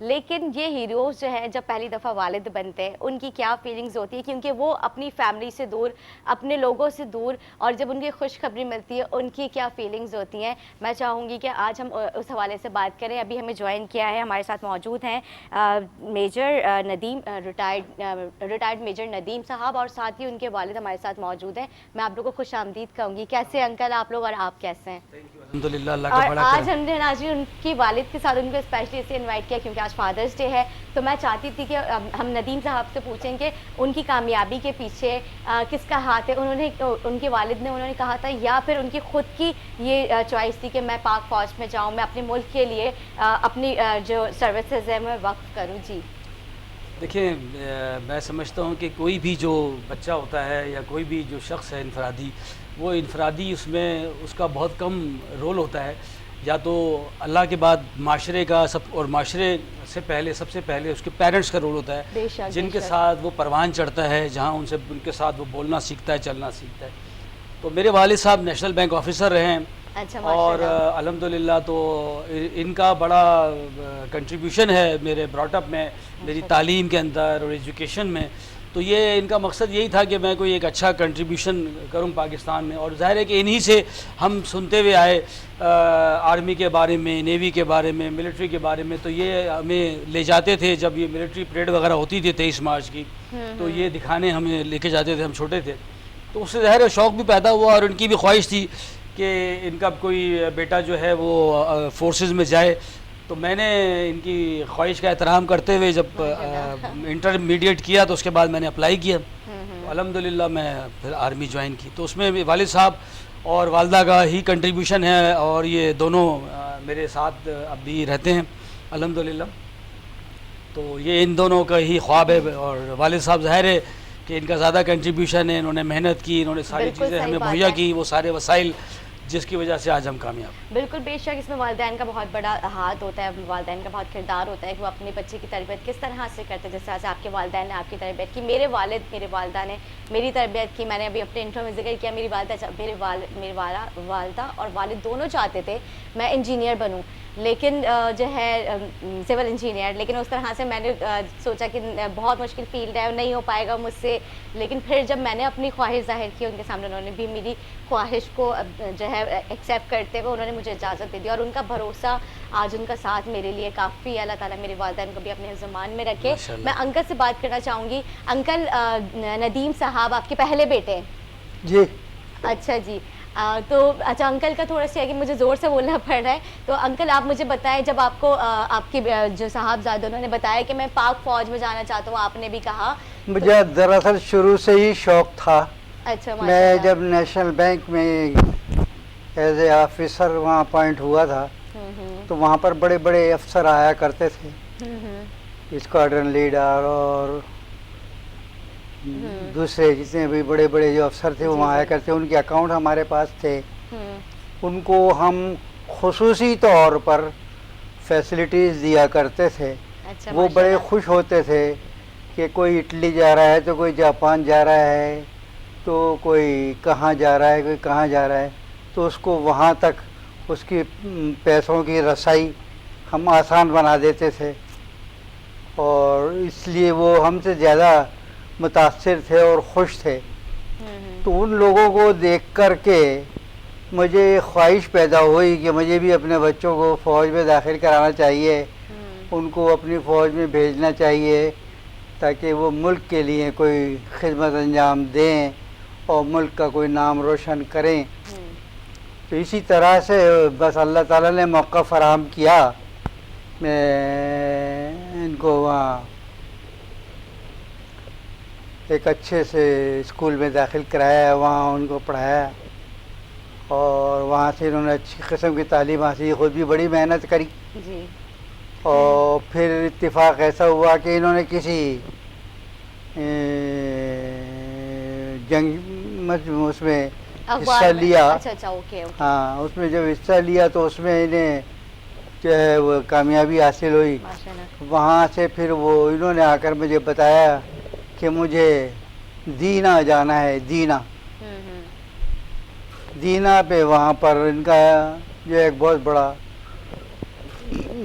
لیکن یہ ہیروز جو ہے جب پہلی دفعہ والد بنتے ہیں ان کی کیا فیلنگز ہوتی ہے, کیونکہ وہ اپنی فیملی سے دور, اپنے لوگوں سے دور, اور جب ان کی خوشخبری ملتی ہے ان کی کیا فیلنگز ہوتی ہیں. میں چاہوں گی کہ آج ہم اس حوالے سے بات کریں. ابھی ہمیں جوائن کیا ہے, ہمارے ساتھ موجود ہیں major Nadeem, retired major Nadeem صاحب, اور ساتھ ہی ان کے والد ہمارے ساتھ موجود ہیں. میں آپ لوگوں کو خوش آمدید کہوں گی. کیسے انکل آپ لوگ, اور آپ کیسے ہیں؟ الحمدللہ, اللہ کا اور بڑا آج کرم. ہم نے ناظرین ان کی والد کے ساتھ ان کو اسپیشلی اسے انوائٹ کیا کیونکہ آج فادرس ڈے ہے. تو میں چاہتی تھی کہ ہم ندیم صاحب سے پوچھیں کہ ان کی کامیابی کے پیچھے کس کا ہاتھ ہے. ان کے والد نے انہوں نے کہا تھا, یا پھر ان کی خود کی یہ چوائس تھی کہ میں پاک فوج میں جاؤں, میں اپنے ملک کے لیے اپنی جو سروسز ہے میں وقف کروں. جی دیکھیں, میں سمجھتا ہوں کہ کوئی بھی جو بچہ ہوتا ہے یا کوئی بھی جو شخص ہے انفرادی, وہ انفرادی اس میں اس کا بہت کم رول ہوتا ہے. یا تو اللہ کے بعد معاشرے کا اور معاشرے سے پہلے سب سے پہلے اس کے پیرنٹس کا رول ہوتا ہے, جن کے ساتھ وہ پروان چڑھتا ہے, جہاں ان کے ساتھ وہ بولنا سیکھتا ہے, چلنا سیکھتا ہے. تو میرے والد صاحب نیشنل بینک آفیسر رہے ہیں, اور الحمدللہ تو ان کا بڑا کنٹریبیوشن ہے میرے براٹ اپ میں, میری تعلیم کے اندر اور ایجوکیشن میں. تو یہ ان کا مقصد یہی تھا کہ میں کوئی ایک اچھا کنٹریبیوشن کروں پاکستان میں. اور ظاہر ہے کہ انہی سے ہم سنتے ہوئے آئے آرمی کے بارے میں, نیوی کے بارے میں, ملٹری کے بارے میں. تو یہ ہمیں لے جاتے تھے جب یہ ملٹری پریڈ وغیرہ ہوتی تھی 23 مارچ کی, تو یہ دکھانے ہمیں لے کے جاتے تھے, ہم چھوٹے تھے. تو اس سے ظاہر ہے شوق بھی پیدا ہوا, اور ان کی بھی خواہش تھی کہ ان کا کوئی بیٹا جو ہے وہ فورسز میں جائے. تو میں نے ان کی خواہش کا احترام کرتے ہوئے جب انٹرمیڈیٹ کیا تو اس کے بعد میں نے اپلائی کیا. تو الحمدللہ میں پھر آرمی جوائن کی. تو اس میں والد صاحب اور والدہ کا ہی کنٹریبیوشن ہے, اور یہ دونوں میرے ساتھ اب بھی رہتے ہیں الحمدللہ. تو یہ ان دونوں کا ہی خواب ہے, اور والد صاحب ظاہر ہے کہ ان کا زیادہ کنٹریبیوشن ہے, انہوں نے محنت کی, انہوں نے ساری چیزیں ہمیں مہیا کی, وہ سارے وسائل جس کی وجہ سے آج ہم کامیاب. بالکل بے شک اس میں والدین کا بہت بڑا ہاتھ ہوتا ہے, والدین کا بہت کردار ہوتا ہے کہ وہ اپنے بچے کی تربیت کس طرح سے کرتے ہیں. جس طرح سے آپ کے والدین نے آپ کی تربیت کی, میرے والد میرے والدہ نے میری تربیت کی. میں نے ابھی اپنے انٹرو میں ذکر کیا, میری والدہ اور والد دونوں چاہتے تھے میں انجینئر بنوں, لیکن جو ہے سول انجینئر. لیکن اس طرح سے میں نے سوچا کہ بہت مشکل فیلڈ ہے, نہیں ہو پائے گا مجھ سے. لیکن پھر جب میں نے اپنی خواہش ظاہر کی ان کے سامنے, انہوں نے بھی میری خواہش کو جو ہے ایکسیپٹ کرتے ہوئے انہوں نے مجھے اجازت دے دی, اور ان کا بھروسہ آج ان کا ساتھ میرے لیے کافی ہے. اللہ تعالیٰ میرے والدین کو بھی اپنے زمان میں رکھے. میں انکل سے بات کرنا چاہوں گی. انکل ندیم صاحب آپ کے پہلے بیٹے ہیں؟ جی. اچھا جی. تو اچھا انکل کا تھوڑا سا ہے کہ مجھے زور سے بولنا پڑ رہا ہے. تو انکل آپ مجھے بتائیں, جب آپ کو آپ کی جو صاحبزادہ انہوں نے بتایا کہ میں پاک فوج میں جانا چاہتا ہوں, آپ نے بھی کہا, مجھے دراصل شروع سے ہی شوق تھا. اچھا میں جب نیشنل بینک میں ایز اے آفیسر وہاں اپوائنٹ ہوا تھا تو وہاں پر بڑے بڑے افسر آیا کرتے تھے, اسکواڈرن لیڈر اور دوسرے جتنے بھی بڑے بڑے جو افسر تھے وہاں آیا کرتے. ان کے اکاؤنٹ ہمارے پاس تھے, ان کو ہم خصوصی طور پر فیسلٹیز دیا کرتے تھے. وہ بڑے خوش ہوتے تھے کہ کوئی اٹلی جا رہا ہے تو کوئی جاپان جا رہا ہے, تو کوئی کہاں جا رہا ہے, کوئی کہاں جا رہا ہے. تو اس کو وہاں تک اس کی پیسوں کی رسائی ہم آسان بنا دیتے تھے, اور اس لیے وہ ہم سے زیادہ متاثر تھے اور خوش تھے. تو ان لوگوں کو دیکھ کر کے مجھے خواہش پیدا ہوئی کہ مجھے بھی اپنے بچوں کو فوج میں داخل کرانا چاہیے, ان کو اپنی فوج میں بھیجنا چاہیے تاکہ وہ ملک کے لیے کوئی خدمت انجام دیں اور ملک کا کوئی نام روشن کریں. تو اسی طرح سے بس اللہ تعالیٰ نے موقع فراہم کیا. میں ان کو وہاں ایک اچھے سے اسکول میں داخل کرایا, وہاں ان کو پڑھایا, اور وہاں سے انہوں نے اچھی قسم کی تعلیم حاصل, خود بھی بڑی محنت کری. اور پھر اتفاق ایسا ہوا کہ انہوں نے کسی جنگ اس میں حصہ لیا. ہاں, اس میں جب حصہ لیا تو اس میں انہیں جو ہے وہ کامیابی حاصل ہوئی. وہاں سے پھر وہ انہوں نے آ کر مجھے بتایا کہ مجھے دینا جانا ہے. دینا پہ وہاں پر ان کا جو ایک بہت بڑا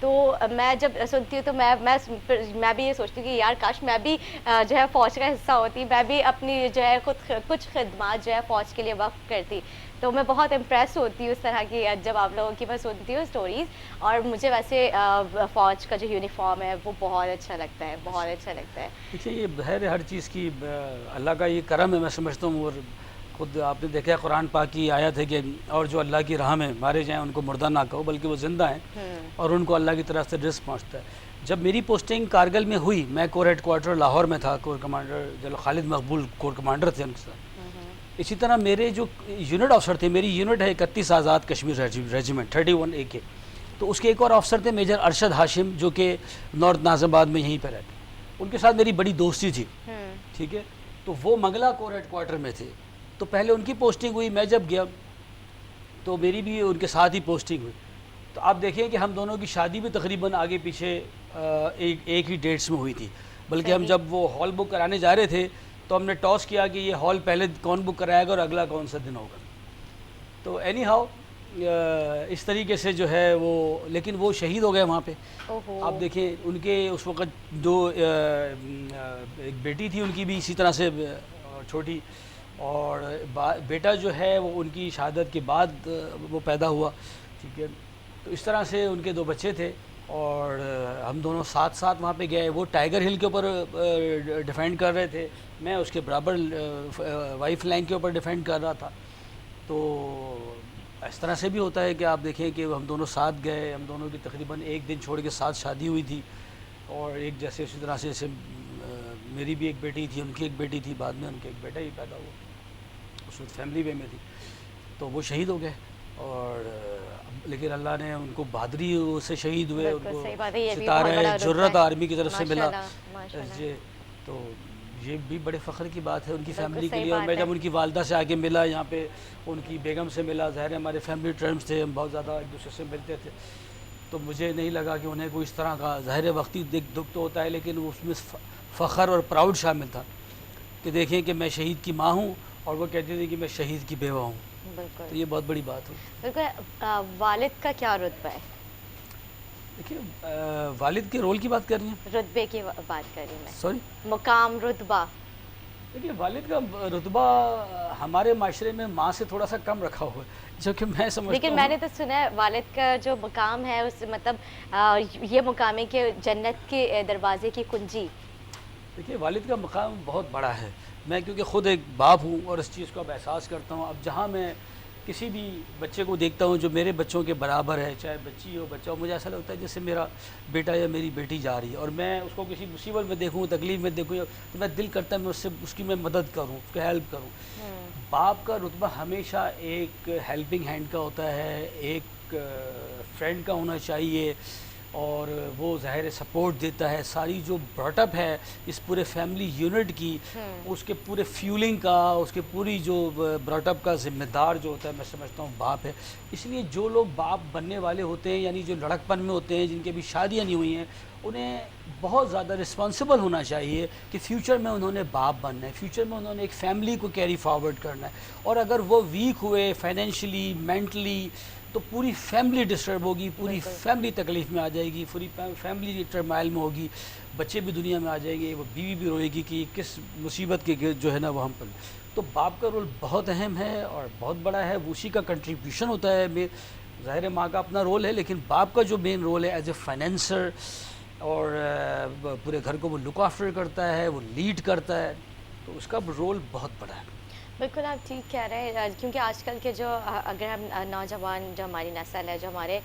تو میں جب سنتی ہوں تو میں بھی یہ سوچتی ہوں کہ یار کاش میں بھی جو ہے فوج کا حصہ ہوتی, میں بھی اپنی جو ہے کچھ خدمات جو ہے فوج کے لیے وقف کرتی. تو میں بہت امپریس ہوتی ہوں اس طرح کی جب آپ لوگوں کی میں سنتی ہوں اسٹوریز. اور مجھے ویسے فوج کا جو یونیفارم ہے وہ بہت اچھا لگتا ہے, بہت اچھا لگتا ہے. دیکھیے یہ ہے ہر چیز کی اللہ کا یہ کرم ہے میں سمجھتا ہوں. اور خود آپ نے دیکھا قرآن پاک کی آیت ہے کہ اور جو اللہ کی راہ میں مارے جائیں ان کو مردہ نہ کہو بلکہ وہ زندہ ہیں اور ان کو اللہ کی طرف سے رزق پہنچتا ہے. جب میری پوسٹنگ کارگل میں ہوئی, میں کور ہیڈ کوارٹر لاہور میں تھا, کور کمانڈر جنرل خالد مقبول کور کمانڈر تھے ان کے ساتھ. اسی طرح میرے جو یونٹ آفسر تھے, میری یونٹ ہے 31 آزاد کشمیر ریجیمنٹ 31 AK, تو اس کے ایک اور آفسر تھے میجر ارشد ہاشم جو کہ نارتھ نازم آباد میں یہیں پہ رہتے. ان کے ساتھ میری بڑی دوستی تھی, ٹھیک ہے. تو وہ منگلا کور ہیڈ کوارٹر میں تھے, تو پہلے ان کی پوسٹنگ ہوئی, میں جب گیا تو میری بھی ان کے ساتھ ہی پوسٹنگ ہوئی. تو آپ دیکھیں کہ ہم دونوں کی شادی بھی تقریباً آگے پیچھے ایک ہی ڈیٹس میں ہوئی تھی. بلکہ ہم جب وہ ہال بک کرانے جا رہے تھے تو ہم نے ٹاس کیا کہ یہ ہال پہلے کون بک کرائے گا اور اگلا کون سا دن ہوگا. تو اینی ہاؤ اس طریقے سے جو ہے وہ, لیکن وہ شہید ہو گئے وہاں پہ. آپ دیکھیں ان کے اس وقت جو ایک بیٹی تھی ان کی بھی اسی طرح سے چھوٹی, اور بیٹا جو ہے وہ ان کی شہادت کے بعد وہ پیدا ہوا, ٹھیک ہے. تو اس طرح سے ان کے 2 بچے تھے اور ہم دونوں ساتھ ساتھ وہاں پہ گئے. وہ ٹائیگر ہل کے اوپر ڈیفینڈ کر رہے تھے, میں اس کے برابر وائف لائن کے اوپر ڈیفینڈ کر رہا تھا. تو اس طرح سے بھی ہوتا ہے کہ آپ دیکھیں کہ ہم دونوں ساتھ گئے, ہم دونوں کی تقریباً 1 دن چھوڑ کے ساتھ شادی ہوئی تھی. اور ایک جیسے اسی طرح سے میری بھی ایک بیٹی تھی, ان کی ایک بیٹی تھی, بعد میں ان کا ایک بیٹا ہی پیدا ہوا, اس وقت فیملی وے میں تھی. تو وہ شہید ہو گئے, اور لیکن اللہ نے ان کو بہادری سے شہید ہوئے, ان کو ستارہ جرت آرمی کی طرف سے ملا. تو یہ بھی بڑے فخر کی بات ہے ان کی فیملی کے لیے. اور میں جب ان کی والدہ سے آگے ملا, یہاں پہ ان کی بیگم سے ملا, ظاہر ہمارے فیملی ٹرمز تھے, ہم بہت زیادہ ایک دوسرے سے ملتے تھے, تو مجھے نہیں لگا کہ انہیں کوئی اس طرح کا, ظاہر وقتی دکھ تو ہوتا ہے لیکن اس میں فخر اور پراؤڈ شامل تھا کہ دیکھیں کہ میں شہید کی ماں ہوں اور وہ کہتی تھی کہ میں شہید کی بیوہ ہوں. تو یہ بہت بڑی بات ہے. بالکل. والد کا کیا رتبہ ہے؟ دیکھیے والد کے رول کی بات کر رہی ہیں؟ رتبے کی بات کر رہی ہوں میں. سوری, مقام, رتبہ. دیکھیے والد کا رتبہ ہمارے معاشرے میں ماں سے تھوڑا سا کم رکھا ہوا ہے, جو کہ میں سمجھتا ہوں. لیکن میں نے تو سنا ہے والد کا جو مقام ہے اس مطلب یہ مقام ہے کہ جنت کے دروازے کی کنجی. دیکھیے والد کا مقام بہت بڑا ہے. میں کیونکہ خود ایک باپ ہوں اور اس چیز کو اب احساس کرتا ہوں. اب جہاں میں کسی بھی بچے کو دیکھتا ہوں جو میرے بچوں کے برابر ہے, چاہے بچی ہو بچہ ہو, مجھے ایسا لگتا ہے جیسے میرا بیٹا یا میری بیٹی جا رہی ہے, اور میں اس کو کسی مصیبت میں دیکھوں, تکلیف میں دیکھوں, تو میں دل کرتا ہے میں اس کی میں مدد کروں, اس کو ہیلپ کروں. باپ کا رتبہ ہمیشہ ایک ہیلپنگ ہینڈ کا ہوتا ہے, ایک فرینڈ کا ہونا چاہیے, اور وہ ظاہر سپورٹ دیتا ہے. ساری جو براٹ اپ ہے اس پورے فیملی یونٹ کی, اس کے پورے فیولنگ کا, اس کے پوری جو براٹ اپ کا ذمہ دار جو ہوتا ہے میں سمجھتا ہوں باپ ہے. اس لیے جو لوگ باپ بننے والے ہوتے ہیں, یعنی جو لڑکپن میں ہوتے ہیں, جن کی ابھی شادیاں نہیں ہوئی ہیں, انہیں بہت زیادہ رسپانسبل ہونا چاہیے کہ فیوچر میں انہوں نے باپ بننا ہے, فیوچر میں انہوں نے ایک فیملی کو کیری فارورڈ کرنا ہے. اور اگر وہ ویک ہوئے فائنینشلی, مینٹلی, تو پوری فیملی ڈسٹرب ہوگی, پوری فیملی تکلیف میں آ جائے گی, پوری فیملی ٹرمائل میں ہوگی, بچے بھی دنیا میں آ جائیں گے, وہ بیوی بھی روئے گی کہ کس مصیبت کے جو ہے نا وہ ہم پر. تو باپ کا رول بہت اہم ہے اور بہت بڑا ہے, اسی کا کنٹریبیوشن ہوتا ہے. ظاہر ماں کا اپنا رول ہے, لیکن باپ کا جو مین رول ہے ایز اے فائنینسر, اور پورے گھر کو وہ لک آفٹر کرتا ہے, وہ لیڈ کرتا ہے, تو اس کا رول بہت بڑا ہے. بالکل آپ ٹھیک کہہ رہے ہیں, کیونکہ آج کل کے جو اگر ہم نوجوان جو ہماری نسل ہے, جو ہمارے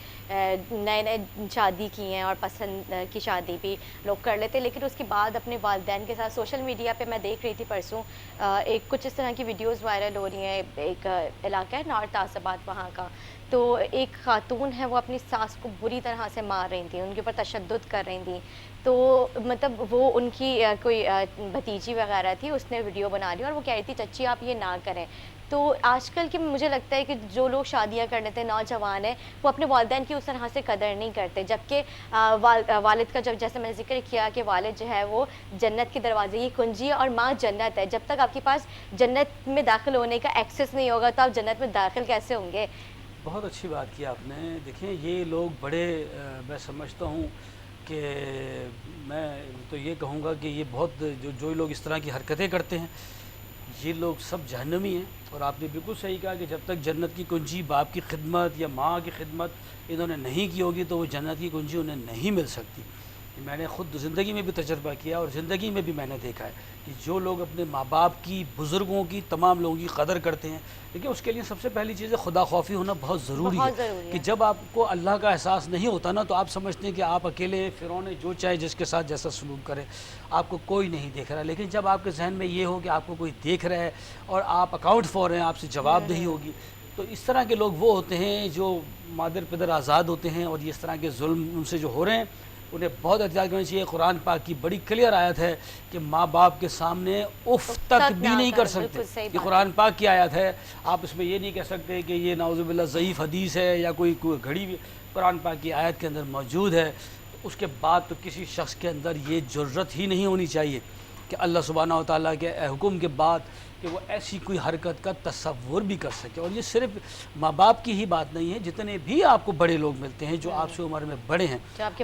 نئے شادی کی ہیں اور پسند کی شادی بھی لوگ کر لیتے, لیکن اس کے بعد اپنے والدین کے ساتھ سوشل میڈیا پہ میں دیکھ رہی تھی پرسوں ایک کچھ اس طرح کی ویڈیوز وائرل ہو رہی ہیں. ایک علاقہ ہے نارتھ آصفآباد وہاں کا, تو ایک خاتون ہے وہ اپنی ساس کو بری طرح سے مار رہی تھیں, ان کے اوپر تشدد کر رہی تھیں. تو مطلب وہ ان کی کوئی بھتیجی وغیرہ تھی, اس نے ویڈیو بنا لی اور وہ کہہ رہی تھی چچی آپ یہ نہ کریں. تو آج کل کے مجھے لگتا ہے کہ جو لوگ شادیاں کر لیتے ہیں, نوجوان ہیں, وہ اپنے والدین کی اس طرح سے قدر نہیں کرتے, جبکہ والد کا جیسے میں نے ذکر کیا کہ والد جو ہے وہ جنت کے دروازے کی کنجی ہے اور ماں جنت ہے. جب تک آپ کے پاس جنت میں داخل ہونے کا ایکسیس نہیں ہوگا تو آپ جنت میں داخل کیسے ہوں گے؟ بہت اچھی بات کی آپ نے. دیکھیں یہ لوگ بڑے میں سمجھتا ہوں کہ میں تو یہ کہوں گا کہ یہ بہت جو لوگ اس طرح کی حرکتیں کرتے ہیں یہ لوگ سب جہنمی ہیں. اور آپ نے بالکل صحیح کہا کہ جب تک جنت کی کنجی باپ کی خدمت یا ماں کی خدمت انہوں نے نہیں کی ہوگی تو وہ جنت کی کنجی انہیں نہیں مل سکتی. میں نے خود زندگی میں بھی تجربہ کیا اور زندگی میں بھی میں نے دیکھا ہے کہ جو لوگ اپنے ماں باپ کی بزرگوں کی تمام لوگوں کی قدر کرتے ہیں لیکن اس کے لیے سب سے پہلی چیز ہے خدا خوفی ہونا بہت ضروری ہے کہ جب آپ کو اللہ کا احساس نہیں ہوتا نا تو آپ سمجھتے ہیں کہ آپ اکیلے فرعون جو چاہے جس کے ساتھ جیسا سلوک کرے آپ کو کوئی نہیں دیکھ رہا. لیکن جب آپ کے ذہن میں یہ ہو کہ آپ کو کوئی دیکھ رہا ہے اور آپ اکاؤنٹ فور ہیں آپ سے جواب دہی ہوگی تو اس طرح کے لوگ وہ ہوتے ہیں جو مادر پدر آزاد ہوتے ہیں اور اس طرح کے ظلم ان سے جو ہو رہے ہیں انہیں بہت احتیاط کرنا چاہیے. قرآن پاک کی بڑی کلیئر آیت ہے کہ ماں باپ کے سامنے اف تک بھی نہیں کر سکتے. یہ قرآن پاک کی آیت ہے. آپ اس میں یہ نہیں کہہ سکتے کہ یہ نعوذ باللہ ضعیف حدیث ہے یا کوئی گھڑی بھی قرآن پاک کی آیت کے اندر موجود ہے. اس کے بعد تو کسی شخص کے اندر یہ جرت ہی نہیں ہونی چاہیے کہ اللہ سبحانہ و تعالیٰ کے حکم کے بعد کہ وہ ایسی کوئی حرکت کا تصور بھی کر سکے. اور یہ صرف ماں باپ کی ہی بات نہیں ہے, جتنے بھی آپ کو بڑے لوگ ملتے ہیں جو آپ سے عمر میں بڑے ہیں.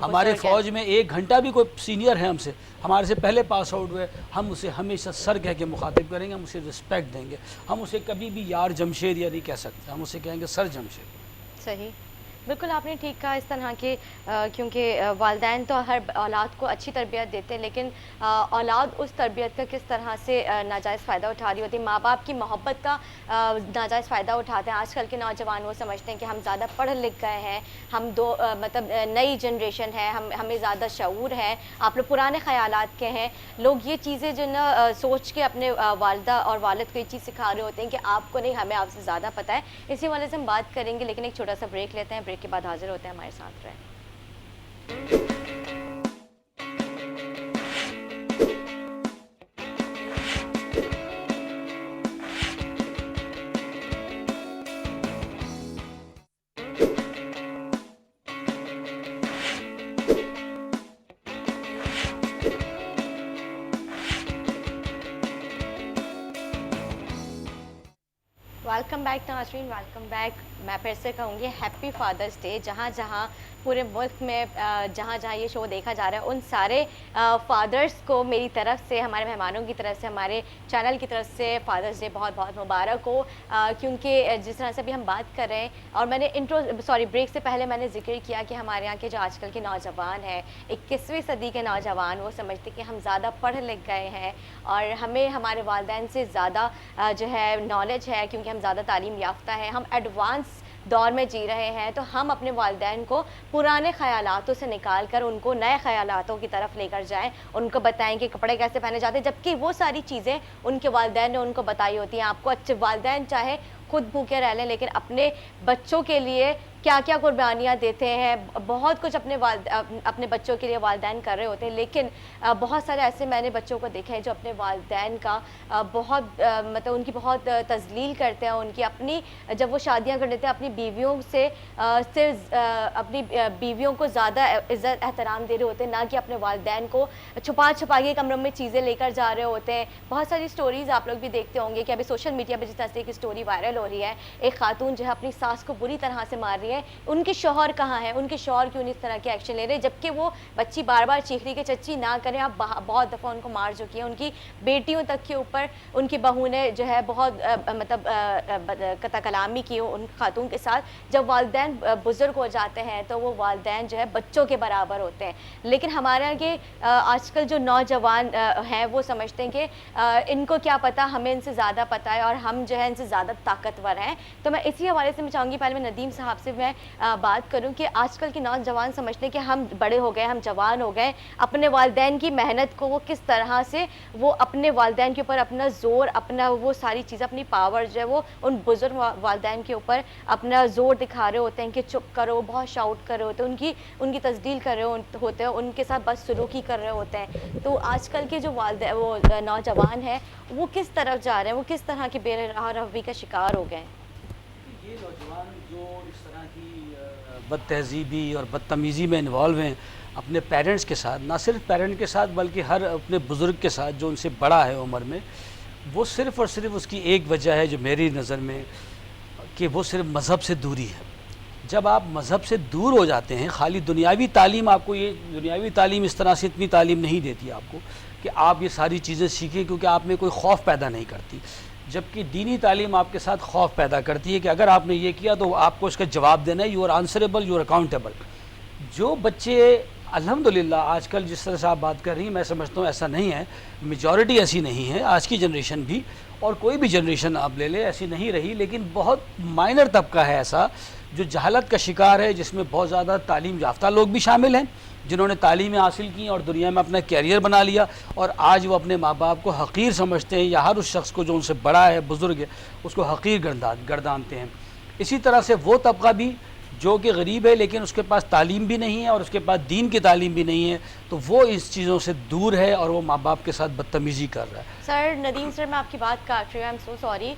ہمارے فوج میں 1 گھنٹہ بھی کوئی سینئر ہے ہم سے, ہمارے سے پہلے پاس آؤٹ ہوئے, ہم اسے ہمیشہ سر کہہ کے مخاطب کریں گے, ہم اسے رسپیکٹ دیں گے. ہم اسے کبھی بھی یار جمشید یا نہیں کہہ سکتے, ہم اسے کہیں گے سر جمشید. صحیح, بالکل آپ نے ٹھیک کہا. اس طرح کے کیونکہ والدین تو ہر اولاد کو اچھی تربیت دیتے ہیں لیکن اولاد اس تربیت کا کس طرح سے ناجائز فائدہ اٹھا رہی ہوتی ہے, ماں باپ کی محبت کا ناجائز فائدہ اٹھاتے ہیں. آج کل کے نوجوان وہ سمجھتے ہیں کہ ہم زیادہ پڑھ لکھ گئے ہیں, ہم مطلب نئی جنریشن ہے, ہمیں زیادہ شعور ہے, آپ لوگ پرانے خیالات کے ہیں. لوگ یہ چیزیں جو نا سوچ کے اپنے والدہ اور والد کو یہ چیز سکھا رہے ہوتے ہیں کہ آپ کو نہیں, ہمیں آپ سے زیادہ پتہ ہے. اسی والے سے ہم بات کریں گے لیکن ایک چھوٹا سا بریک لیتے ہیں. بریک کے بعد حاضر ہوتے ہیں, ہمارے ساتھ رہیں. ویلکم بیک ناظرین, ویلکم بیک. میں پھر سے کہوں گی ہیپی فادرس ڈے. جہاں جہاں پورے ملک میں جہاں جہاں یہ شو دیکھا جا رہا ہے ان سارے فادرس کو میری طرف سے, ہمارے مہمانوں کی طرف سے, ہمارے چینل کی طرف سے فادرس ڈے بہت بہت مبارک ہو. کیونکہ جس طرح سے بھی ہم بات کر رہے ہیں اور میں نے بریک سے پہلے میں نے ذکر کیا کہ ہمارے یہاں کے جو آج کل کے نوجوان ہیں, 21ویں صدی کے نوجوان, وہ سمجھتے کہ ہم زیادہ پڑھ لکھ گئے ہیں اور ہمیں ہمارے والدین سے زیادہ جو ہے نالج ہے کیونکہ ہم زیادہ تعلیم یافتہ ہیں, ہم ایڈوانس دور میں جی رہے ہیں. تو ہم اپنے والدین کو پرانے خیالاتوں سے نکال کر ان کو نئے خیالاتوں کی طرف لے کر جائیں, ان کو بتائیں کہ کپڑے کیسے پہنے جاتے ہیں, جبکہ وہ ساری چیزیں ان کے والدین نے ان کو بتائی ہوتی ہیں. آپ کو اچھے والدین چاہے خود بھوکے رہ لیں لیکن اپنے بچوں کے لیے کیا کیا قربانیاں دیتے ہیں, بہت کچھ اپنے بچوں کے لیے والدین کر رہے ہوتے ہیں. لیکن بہت سارے ایسے میں نے بچوں کو دیکھا ہے جو اپنے والدین کا بہت مطلب ان کی بہت تذلیل کرتے ہیں. ان کی اپنی جب وہ شادیاں کر لیتے ہیں اپنی بیویوں سے اپنی بیویوں کو زیادہ عزت احترام دے رہے ہوتے ہیں, نہ کہ اپنے والدین کو چھپا کے کمروں میں چیزیں لے کر جا رہے ہوتے ہیں. بہت ساری سٹوریز آپ لوگ بھی دیکھتے ہوں گے کہ ابھی سوشل میڈیا پہ جس طرح سے ایک سٹوری وائرل ہو رہی ہے, ایک خاتون جو ہے اپنی ساس کو بری طرح سے مار رہی ہے. ان کے شوہر کہاں ہیں, ان کے شوہر کیوں نہیں اس طرح کے ایکشن لے رہے, جبکہ وہ بچی بار بار چیخ رہی کہ چچی نہ کریں, آپ بہت دفعہ ان کو مار چکی ہیں. ان کی بیٹیوں تک کے اوپر ان کی بہو نے جو ہے بہت مطلب قطع کلامی کی ان خاتون کے ساتھ. جب والدین بزرگ ہو جاتے ہیں تو وہ والدین جو ہے بچوں کے برابر ہوتے ہیں. لیکن ہمارے یہاں کے آج کل جو نوجوان ہیں وہ سمجھتے ہیں کہ ان کو کیا پتہ, ہمیں ان سے زیادہ پتہ ہے اور ہم جو ہے ان سے زیادہ طاقتور ہیں. تو میں اسی حوالے سے میں چاہوں گی پہلے میں ندیم صاحب سے میں بات کروں کہ آج کل کے نوجوان سمجھتے ہیں کہ ہم بڑے ہو گئے, ہم جوان ہو گئے, اپنے والدین کی محنت کو وہ کس طرح سے وہ اپنے والدین کے اوپر اپنا زور, اپنا وہ ساری چیزیں, اپنی پاور جو ہے وہ ان بزرگ والدین کے اوپر اپنا زور دکھا رہے ہوتے ہیں کہ چپ کرو, بہت شاؤٹ کر رہے ہوتے ہیں, ان کی تذلیل کر رہے ہوتے ہیں, ان کے ساتھ بد سلوکی کر رہے ہوتے ہیں. تو آج کل کے جو وہ نوجوان ہیں وہ کس طرف جا رہے ہیں, وہ کس طرح کی بے روی کا شکار ہو گئے ہیں؟ یہ نوجوان جو اس طرح کی بد تہذیبی اور بدتمیزی میں انوالو ہیں اپنے پیرنٹس کے ساتھ, نہ صرف پیرنٹ کے ساتھ بلکہ ہر اپنے بزرگ کے ساتھ جو ان سے بڑا ہے عمر میں, وہ صرف اور صرف اس کی ایک وجہ ہے جو میری نظر میں کہ وہ صرف مذہب سے دوری ہے. جب آپ مذہب سے دور ہو جاتے ہیں، خالی دنیاوی تعلیم آپ کو، یہ دنیاوی تعلیم اس طرح سے اتنی تعلیم نہیں دیتی آپ کو کہ آپ یہ ساری چیزیں سیکھیں، کیونکہ آپ میں کوئی خوف پیدا نہیں کرتی. جبکہ دینی تعلیم آپ کے ساتھ خوف پیدا کرتی ہے کہ اگر آپ نے یہ کیا تو آپ کو اس کا جواب دینا ہے، you are honourable, you are accountable. جو بچے الحمدللہ آج کل جس طرح سے آپ بات کر رہی ہیں، میں سمجھتا ہوں ایسا نہیں ہے، میجورٹی ایسی نہیں ہے، آج کی جنریشن بھی اور کوئی بھی جنریشن آپ لے لیں ایسی نہیں رہی، لیکن بہت مائنر طبقہ ہے ایسا جو جہالت کا شکار ہے، جس میں بہت زیادہ تعلیم یافتہ لوگ بھی شامل ہیں جنہوں نے تعلیمیں حاصل کی اور دنیا میں اپنا کیریئر بنا لیا، اور آج وہ اپنے ماں باپ کو حقیر سمجھتے ہیں، یا ہر اس شخص کو جو ان سے بڑا ہے، بزرگ ہے، اس کو حقیر گردانتے ہیں. اسی طرح سے وہ طبقہ بھی جو کہ غریب ہے لیکن اس کے پاس تعلیم بھی نہیں ہے اور اس کے پاس دین کی تعلیم بھی نہیں ہے، تو وہ اس چیزوں سے دور ہے اور وہ ماں باپ کے ساتھ بدتمیزی کر رہا ہے. سر ندیم سر، میں آپ کی بات کاٹ رہی ہوں، آئی ایم سو سوری،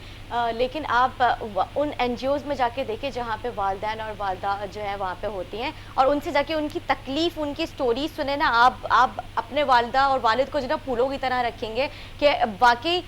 لیکن آپ ان این جی اوز میں جا کے دیکھیں جہاں پہ والدین اور والدہ جو ہے وہاں پہ ہوتی ہیں، اور ان سے جا کے ان کی تکلیف، ان کی سٹوریز سنیں نا. آپ اپنے والدہ اور والد کو جو نا پھولوں کی طرح رکھیں گے کہ واقعی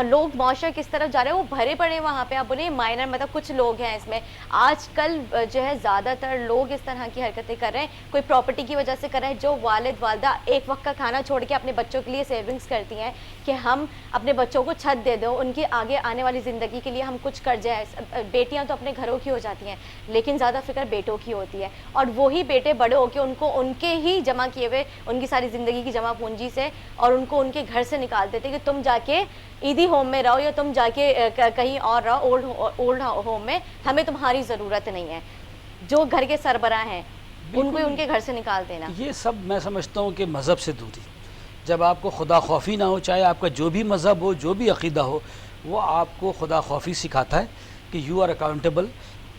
لوگ معاشرہ کس طرف جا رہے ہیں، وہ بھرے پڑے ہیں وہاں پہ. آپ بولیں مائنر مطلب کچھ لوگ ہیں اس میں، آج کل جو ہے زیادہ تر لوگ اس طرح کی حرکتیں کر رہے ہیں، کوئی پراپرٹی کی وجہ سے کر رہے ہیں. جو والد والدہ ایک وقت کا کھانا چھوڑ کے اپنے بچوں کے لیے سیونگز کرتی ہیں کہ ہم اپنے بچوں کو چھت دے دو، ان کی آگے آنے والی زندگی کے لیے ہم کچھ کر جائیں. بیٹیاں تو اپنے گھروں کی ہو جاتی ہیں لیکن زیادہ فکر بیٹوں کی ہوتی ہے، اور وہی بیٹے بڑے ہو کے ان کو ان کے ہی جمع کیے ہوئے ان کی ساری زندگی کی جمع پونجی سے اور ان کو ان کے گھر سے نکال دیتے کہ تم جا کے عیدی ہوم میں رہو یا تم جا کے کہیں اور رہو اولڈ ہوم میں، ہمیں تمہاری ضرورت نہیں ہے. جو گھر کے سربراہ ہیں ان کو ان کے گھر سے نکال دینا. یہ سب میں سمجھتا ہوں کہ مذہب سے دوری. جب آپ کو خدا خوفی نہ ہو، چاہے آپ کا جو بھی مذہب ہو، جو بھی عقیدہ ہو، وہ آپ کو خدا خوفی سکھاتا ہے کہ یو آر اکاؤنٹیبل.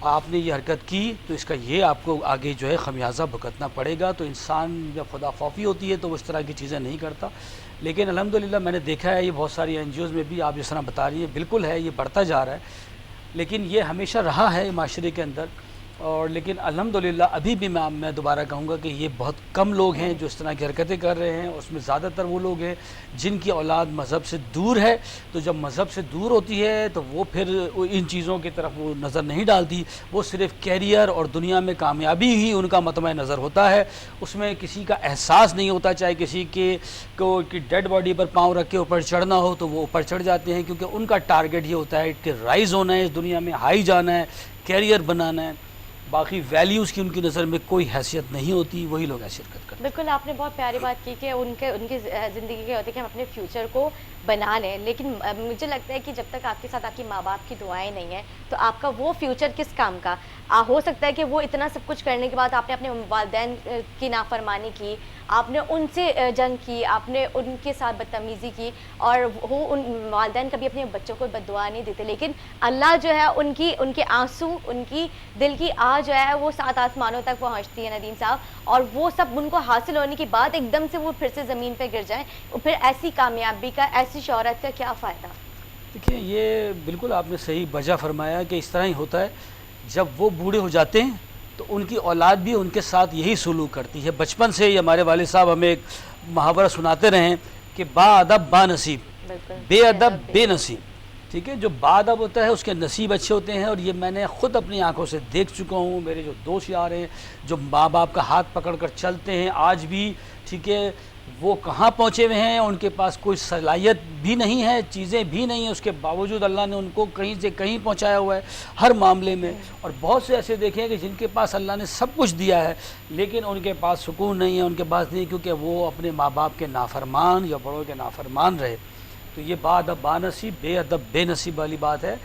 آپ نے یہ حرکت کی تو اس کا یہ آپ کو آگے جو ہے خمیازہ بھگتنا پڑے گا. تو انسان جب خدا خوفی ہوتی ہے تو وہ اس طرح کی چیزیں نہیں کرتا. لیکن الحمدللہ میں نے دیکھا ہے یہ بہت ساری این جی اوز میں بھی آپ جس طرح بتا رہی ہیں بالکل ہے، یہ بڑھتا جا رہا ہے، لیکن یہ ہمیشہ رہا ہے معاشرے کے اندر. اور لیکن الحمدللہ ابھی بھی میں دوبارہ کہوں گا کہ یہ بہت کم لوگ ہیں جو اس طرح کی حرکتیں کر رہے ہیں. اس میں زیادہ تر وہ لوگ ہیں جن کی اولاد مذہب سے دور ہے. تو جب مذہب سے دور ہوتی ہے تو وہ پھر ان چیزوں کی طرف وہ نظر نہیں ڈالتی، وہ صرف کیریئر اور دنیا میں کامیابی ہی ان کا مطمع نظر ہوتا ہے. اس میں کسی کا احساس نہیں ہوتا، چاہے کسی کو ڈیڈ باڈی پر پاؤں رکھ کے اوپر چڑھنا ہو تو وہ اوپر چڑھ جاتے ہیں، کیونکہ ان کا ٹارگٹ یہ ہوتا ہے کہ رائز ہونا ہے، اس دنیا میں ہائی جانا ہے، کیریئر بنانا ہے. باقی ویلیوز کی ان کی نظر میں کوئی حیثیت نہیں ہوتی، وہی لوگ ایسی حرکت کرتے ہیں. بالکل آپ نے بہت پیاری بات کی کہ ان کی زندگی کے ہوتی ہے کہ ہم اپنے فیوچر کو بنا لیں، لیکن مجھے لگتا ہے کہ جب تک آپ کے ساتھ آپ کی ماں باپ کی دعائیں نہیں ہیں تو آپ کا وہ فیوچر کس کام کا. ہو سکتا ہے کہ وہ اتنا سب کچھ کرنے کے بعد آپ نے اپنے والدین کی نافرمانی کی، آپ نے ان سے جنگ کی، آپ نے ان کے ساتھ بدتمیزی کی، اور وہ ان والدین کبھی اپنے بچوں کو بد دعا نہیں دیتے، لیکن اللہ جو ہے ان کے آنسو، ان کی دل کی آہ جو ہے وہ 7 آسمانوں تک پہنچتی ہے ندیم صاحب، اور وہ سب ان کو حاصل ہونے کے بعد ایک دم سے وہ پھر سے زمین پہ گر جائیں، پھر ایسی کامیابی کا، ایسی شہرت کا کیا فائدہ. دیکھیں یہ بالکل آپ نے صحیح بجا فرمایا کہ اس طرح ہی ہوتا ہے. جب وہ بوڑھے ہو جاتے ہیں تو ان کی اولاد بھی ان کے ساتھ یہی سلوک کرتی ہے. بچپن سے ہی ہمارے والد صاحب ہمیں ایک محاورہ سناتے رہے کہ با ادب با نصیب، بے ادب بے نصیب. ٹھیک ہے، جو با ادب ہوتا ہے اس کے نصیب اچھے ہوتے ہیں، اور یہ میں نے خود اپنی آنکھوں سے دیکھ چکا ہوں. میرے جو دوست یار ہیں جو ماں باپ کا ہاتھ پکڑ کر چلتے ہیں آج بھی، ٹھیک ہے، وہ کہاں پہنچے ہوئے ہیں، ان کے پاس کوئی صلاحیت بھی نہیں ہے، چیزیں بھی نہیں ہیں، اس کے باوجود اللہ نے ان کو کہیں سے کہیں پہنچایا ہوا ہے ہر معاملے میں. اور بہت سے ایسے دیکھیں کہ جن کے پاس اللہ نے سب کچھ دیا ہے لیکن ان کے پاس سکون نہیں ہے، ان کے پاس نہیں، کیونکہ وہ اپنے ماں باپ کے نافرمان یا بڑوں کے نافرمان رہے. تو یہ با ادب با نصیب، بے ادب بے نصیب والی بات ہے.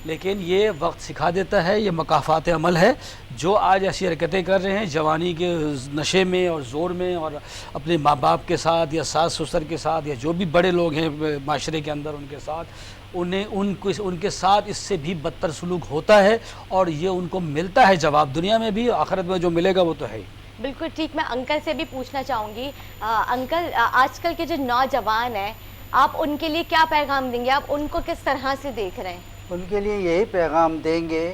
لیکن یہ وقت سکھا دیتا ہے، یہ مکافات عمل ہے. جو آج ایسی حرکتیں کر رہے ہیں جوانی کے نشے میں اور زور میں، اور اپنے ماں باپ کے ساتھ یا ساس سسر کے ساتھ یا جو بھی بڑے لوگ ہیں معاشرے کے اندر ان کے ساتھ، ان کے ساتھ اس سے بھی بدتر سلوک ہوتا ہے، اور یہ ان کو ملتا ہے جواب دنیا میں بھی، آخرت میں جو ملے گا وہ تو ہے ہی. بالکل ٹھیک. میں انکل سے بھی پوچھنا چاہوں گی، انکل آج کل کے جو نوجوان ہیں آپ ان کے لیے کیا پیغام دیں گے؟ آپ ان کو کس طرح سے دیکھ رہے ہیں؟ ان کے لیے یہی پیغام دیں گے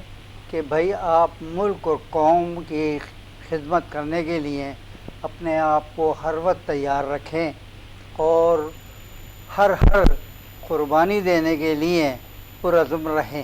کہ بھائی آپ ملک اور قوم کی خدمت کرنے کے لیے اپنے آپ کو ہر وقت تیار رکھیں اور ہر قربانی دینے کے لیے پرعزم رہیں.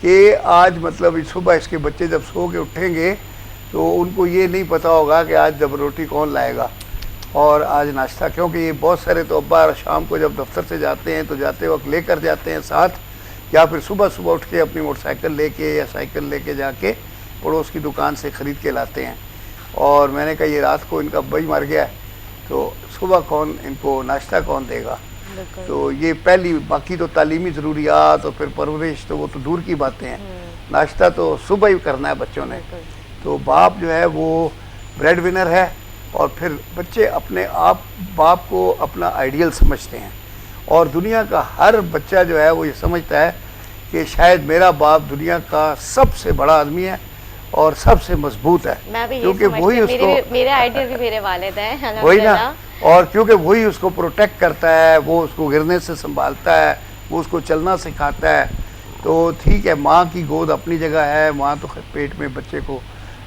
کہ آج مطلب صبح اس کے بچے جب سو کے اٹھیں گے تو ان کو یہ نہیں پتہ ہوگا کہ آج جب روٹی کون لائے گا اور آج ناشتہ، کیونکہ یہ بہت سارے تو ابا شام کو جب دفتر سے جاتے ہیں تو جاتے وقت لے کر جاتے ہیں ساتھ، یا پھر صبح اٹھ کے اپنی موٹر سائیکل لے کے یا سائیکل لے کے جا کے پڑوس کی دکان سے خرید کے لاتے ہیں. اور میں نے کہا یہ رات کو ان کا ابا ہی مر گیا ہے تو صبح کون ان کو ناشتہ کون دے گا. تو یہ پہلی، باقی تو تعلیمی ضروریات اور پھر پرورش تو وہ تو دور کی باتیں ہیں، ناشتہ تو صبح ہی کرنا ہے بچوں نے. تو باپ جو ہے وہ بریڈ ونر ہے، اور پھر بچے اپنے آپ باپ کو اپنا آئیڈیل سمجھتے ہیں، اور دنیا کا ہر بچہ جو ہے وہ یہ سمجھتا ہے کہ شاید میرا باپ دنیا کا سب سے بڑا آدمی ہے اور سب سے مضبوط ہے، کیونکہ وہی اس کو، میرے آئیڈیل بھی میرے والد ہیں وہی نا، اور کیونکہ وہی اس کو پروٹیکٹ کرتا ہے، وہ اس کو گرنے سے سنبھالتا ہے، وہ اس کو چلنا سکھاتا ہے. تو ٹھیک ہے، ماں کی گود اپنی جگہ ہے، ماں تو پیٹ میں بچے کو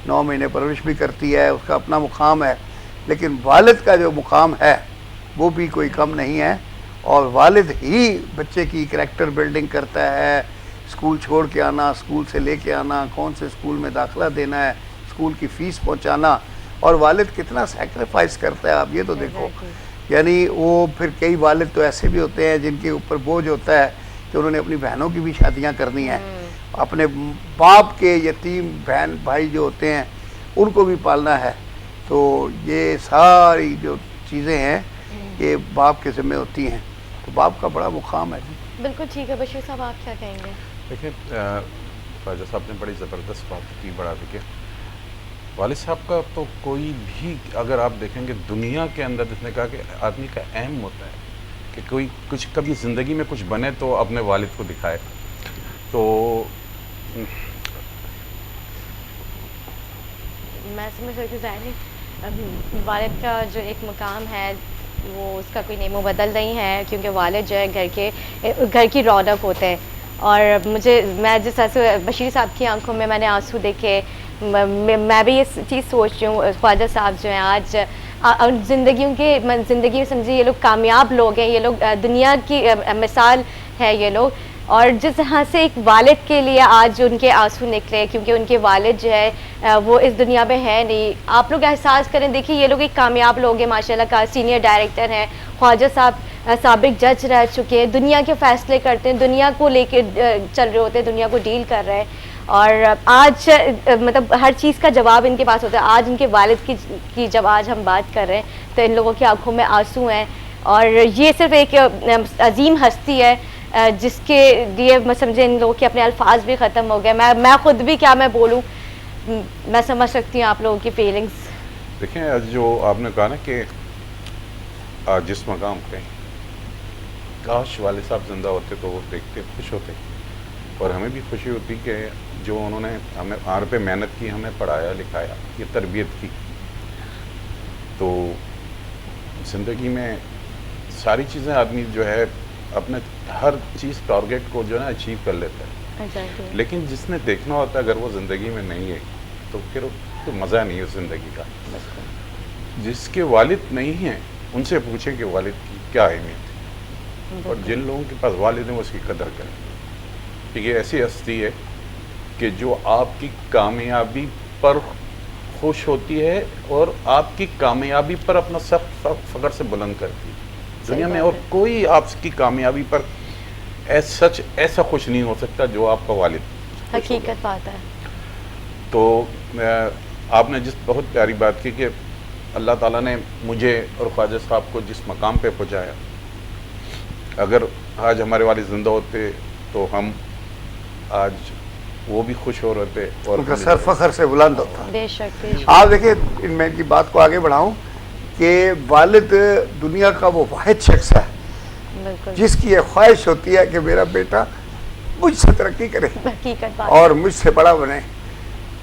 9 مہینے پرورش بھی کرتی ہے، اس کا اپنا مقام ہے، لیکن والد کا جو مقام ہے وہ بھی کوئی کم نہیں ہے، اور والد ہی بچے کی کریکٹر بلڈنگ کرتا ہے. اسکول چھوڑ کے آنا، اسکول سے لے کے آنا، کون سے اسکول میں داخلہ دینا ہے، اسکول کی فیس پہنچانا، اور والد کتنا سیکریفائس کرتا ہے آپ یہ تو دیکھو. یعنی وہ پھر کئی والد تو ایسے بھی ہوتے ہیں جن کے اوپر بوجھ ہوتا ہے کہ انہوں نے اپنی بہنوں کی بھی شادیاں کرنی ہیں، اپنے باپ کے یتیم بہن بھائی جو ہوتے ہیں ان کو بھی پالنا ہے. تو یہ ساری جو چیزیں ہیں یہ باپ کے ذمہ ہوتی ہیں، تو باپ کا بڑا مقام ہے. بالکل ٹھیک ہے. بشیر صاحب آپ کیا کہیں گے؟ دیکھیں خواجہ صاحب نے بڑی زبردست بات کی بڑھا کے. والد صاحب کا تو کوئی بھی اگر آپ دیکھیں گے دنیا کے اندر، جس نے کہا کہ آدمی کا اہم ہوتا ہے کہ کوئی کچھ کبھی زندگی میں کچھ بنے تو اپنے والد کو دکھائے. تو میں سمجھ سکتی ہوں ظاہر والد کا جو ایک مقام ہے وہ اس کا کوئی نیم و بدل نہیں ہے، کیونکہ والد جو ہے گھر کی رونق ہوتے ہیں. اور میں جس طرح سے بشیر صاحب کی آنکھوں میں نے آنسو دیکھے، میں بھی یہ چیز سوچ رہی ہوں. خواجہ صاحب جو ہیں آج زندگی میں سمجھیے یہ لوگ کامیاب لوگ ہیں، یہ لوگ دنیا کی مثال ہے یہ لوگ، اور جس طرح سے ایک والد کے لیے آج ان کے آنسو نکلے کیونکہ ان کے والد جو ہے وہ اس دنیا میں ہے نہیں. آپ لوگ احساس کریں، دیکھیے یہ لوگ ایک کامیاب لوگ ہیں ماشاءاللہ کا، سینئر ڈائریکٹر ہیں. خواجہ صاحب سابق جج رہ چکے ہیں، دنیا کے فیصلے کرتے ہیں، دنیا کو لے کے چل رہے ہوتے ہیں، دنیا کو ڈیل کر رہے ہیں. اور آج مطلب ہر چیز کا جواب ان کے پاس ہوتا ہے. آج ان کے والد کی جب آج ہم بات کر رہے ہیں تو ان لوگوں کی آنکھوں میں آنسو ہیں. اور یہ صرف ایک عظیم ہستی ہے جس کے لیے میں سمجھے ان لوگوں کے اپنے الفاظ بھی ختم ہو گئے. میں خود بھی کیا میں بولوں، میں سمجھ سکتی ہوں آپ لوگوں کی فیلنگس. دیکھیں جو آپ نے کہا نا کہ آج جس مقام پہ کاش والد صاحب زندہ ہوتے تو وہ دیکھتے خوش ہوتے، اور ہمیں بھی خوشی ہوتی کہ جو انہوں نے ہمیں آر پہ محنت کی، ہمیں پڑھایا لکھایا، یہ تربیت کی. تو زندگی میں ساری چیزیں آدمی جو ہے اپنے ہر چیز ٹارگیٹ کو جو ہے نا اچیو کر لیتا ہے، لیکن جس نے دیکھنا ہوتا ہے اگر وہ زندگی میں نہیں ہے تو پھر تو مزہ نہیں ہے اس زندگی کا. جس کے والد نہیں ہیں ان سے پوچھیں کہ والد کی کیا اہمیت ہے، اور جن لوگوں کے پاس والد ہیں وہ اس کی قدر کریں. یہ ایسی ہستی ہے کہ جو آپ کی کامیابی پر خوش ہوتی ہے اور آپ کی کامیابی پر اپنا سر فخر سے بلند کرتی ہے. دنیا میں اور کوئی آپ کی کامیابی پر سچ ایسا خوش نہیں ہو سکتا جو آپ کا والد. حقیقت بات ہے. تو آپ نے جس بہت پیاری بات کی کہ اللہ تعالیٰ نے مجھے اور خواجہ صاحب کو جس مقام پہ پہنچایا، اگر آج ہمارے والد زندہ ہوتے تو ہم آج وہ بھی خوش ہو رہے تھے اور ان کا سر فخر سے بلند ہوتا. بے شک. آپ دیکھیں میں کی بات کو آگے بڑھاؤں کہ والد دنیا کا وہ واحد شخص ہے جس کی یہ خواہش ہوتی ہے کہ میرا بیٹا مجھ سے ترقی کرے اور مجھ سے بڑا بنے،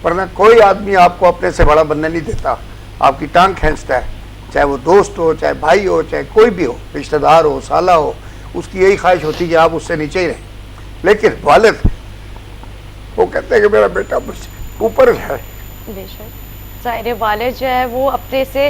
ورنہ کوئی آدمی آپ کو اپنے سے بڑا بننے نہیں دیتا، آپ کی ٹانگ کھینچتا ہے، چاہے وہ دوست ہو، چاہے بھائی ہو، چاہے کوئی بھی ہو، رشتہ دار ہو، سالہ ہو، اس کی یہی خواہش ہوتی ہے کہ آپ اس سے نیچے ہی رہیں. لیکن والد وہ کہتے ہیں کہ میرا بیٹا مجھ سے اوپر ہے. بے شک. ظاہر والد جو ہے وہ اپنے سے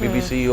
BBC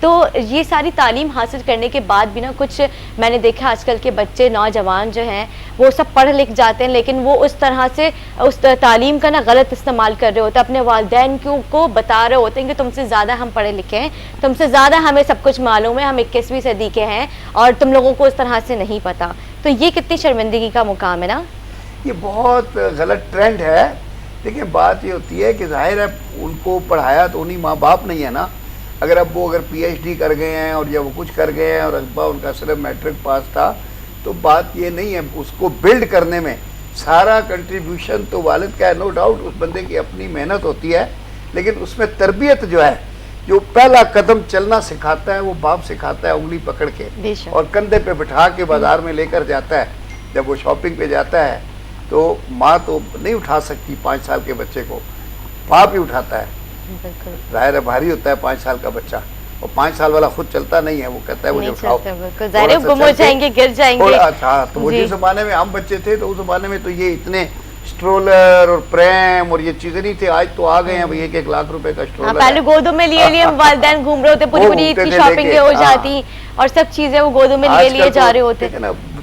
تو یہ ساری تعلیم حاصل کرنے کے بعد بھی نا کچھ میں نے دیکھا آج کل کے بچے نوجوان جو ہیں وہ سب پڑھ لکھ جاتے ہیں لیکن وہ اس طرح سے اس تعلیم کا نا غلط استعمال کر رہے ہوتے ہیں، اپنے والدین کو بتا رہے ہوتے ہیں کہ تم سے زیادہ ہم پڑھے لکھے ہیں، تم سے زیادہ ہمیں سب کچھ معلوم ہے، ہم 21ویں صدی کے ہیں اور تم لوگوں کو اس طرح سے نہیں پتہ. تو یہ کتنی شرمندگی کا مقام ہے نا. یہ بہت غلط ٹرینڈ ہے. لیکن بات یہ ہوتی ہے کہ ظاہر ہے ان کو پڑھایا تو انہیں ماں باپ نہیں ہے نا. اگر اب وہ اگر پی ایچ ڈی کر گئے ہیں اور یا وہ کچھ کر گئے ہیں اور ابا ان کا صرف میٹرک پاس تھا تو بات یہ نہیں ہے. اس کو بلڈ کرنے میں سارا کنٹریبیوشن تو والد کا ہے، نو ڈاؤٹ اس بندے کی اپنی محنت ہوتی ہے، لیکن اس میں تربیت جو ہے، جو پہلا قدم چلنا سکھاتا ہے وہ باپ سکھاتا ہے انگلی پکڑ کے اور کندھے پہ بٹھا کے بازار میں لے کر جاتا ہے. جب وہ شاپنگ پہ جاتا ہے تو ماں تو نہیں اٹھا سکتی 5 سال کے بچے کو، باپ ہی اٹھاتا ہے. ظاہر ہے بھاری ہوتا ہے 5 سال کا بچہ، اور 5 سال والا خود چلتا نہیں ہے، وہ کہتا ہے مجھے اٹھاؤ، گم ہو جائیں گے، گر جائیں گے. اچھا تو وہ جس زمانے میں ہم بچے تھے تو اس زمانے میں تو یہ اتنے اسٹرولر اور پریم اور یہ چیزیں نہیں تھے. آج تو آ گئے ہیں 1 لاکھ روپے کا اسٹرولر. پہلے گودوں میں لیے والدین گھوم رہے ہوتے، پوری عید کی شاپنگ ہو جاتی اور سب چیزیں وہ گودوں میں لیے جا رہے ہوتے.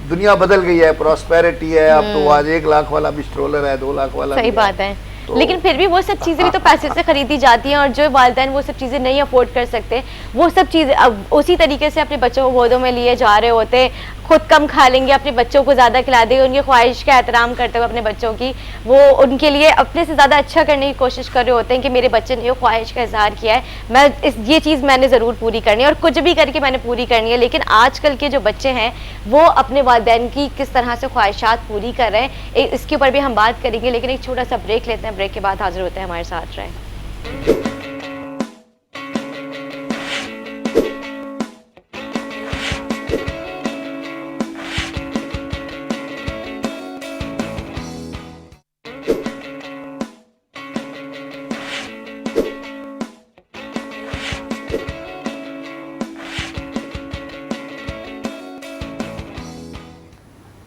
دنیا بدل گئی ہے، پراسپیرٹی ہے. اب تو آج 1 لاکھ والا بھی اسٹرولر ہے، 2 لاکھ والا. صحیح بات ہے. لیکن پھر بھی وہ سب چیزیں بھی تو پیسے سے خریدی جاتی ہیں اور جو والدین وہ سب چیزیں نہیں افورڈ کر سکتے وہ سب چیزیں اسی طریقے سے اپنے بچوں کو گودوں میں لیے جا رہے ہوتے. خود کم کھا لیں گے، اپنے بچوں کو زیادہ کھلا دیں گے، ان کی خواہش کا احترام کرتے ہوئے اپنے بچوں کی وہ ان کے لیے اپنے سے زیادہ اچھا کرنے کی کوشش کر رہے ہوتے ہیں کہ میرے بچے نے یہ خواہش کا اظہار کیا ہے، یہ چیز میں نے ضرور پوری کرنی ہے اور کچھ بھی کر کے میں نے پوری کرنی ہے. لیکن آج کل کے جو بچے ہیں وہ اپنے والدین کی کس طرح سے خواہشات پوری کر رہے ہیں اس کے اوپر بھی ہم بات کریں گے. لیکن ایک چھوٹا سا بریک لیتے ہیں، بریک کے بعد حاضر ہوتے ہیں، ہمارے ساتھ رہیں.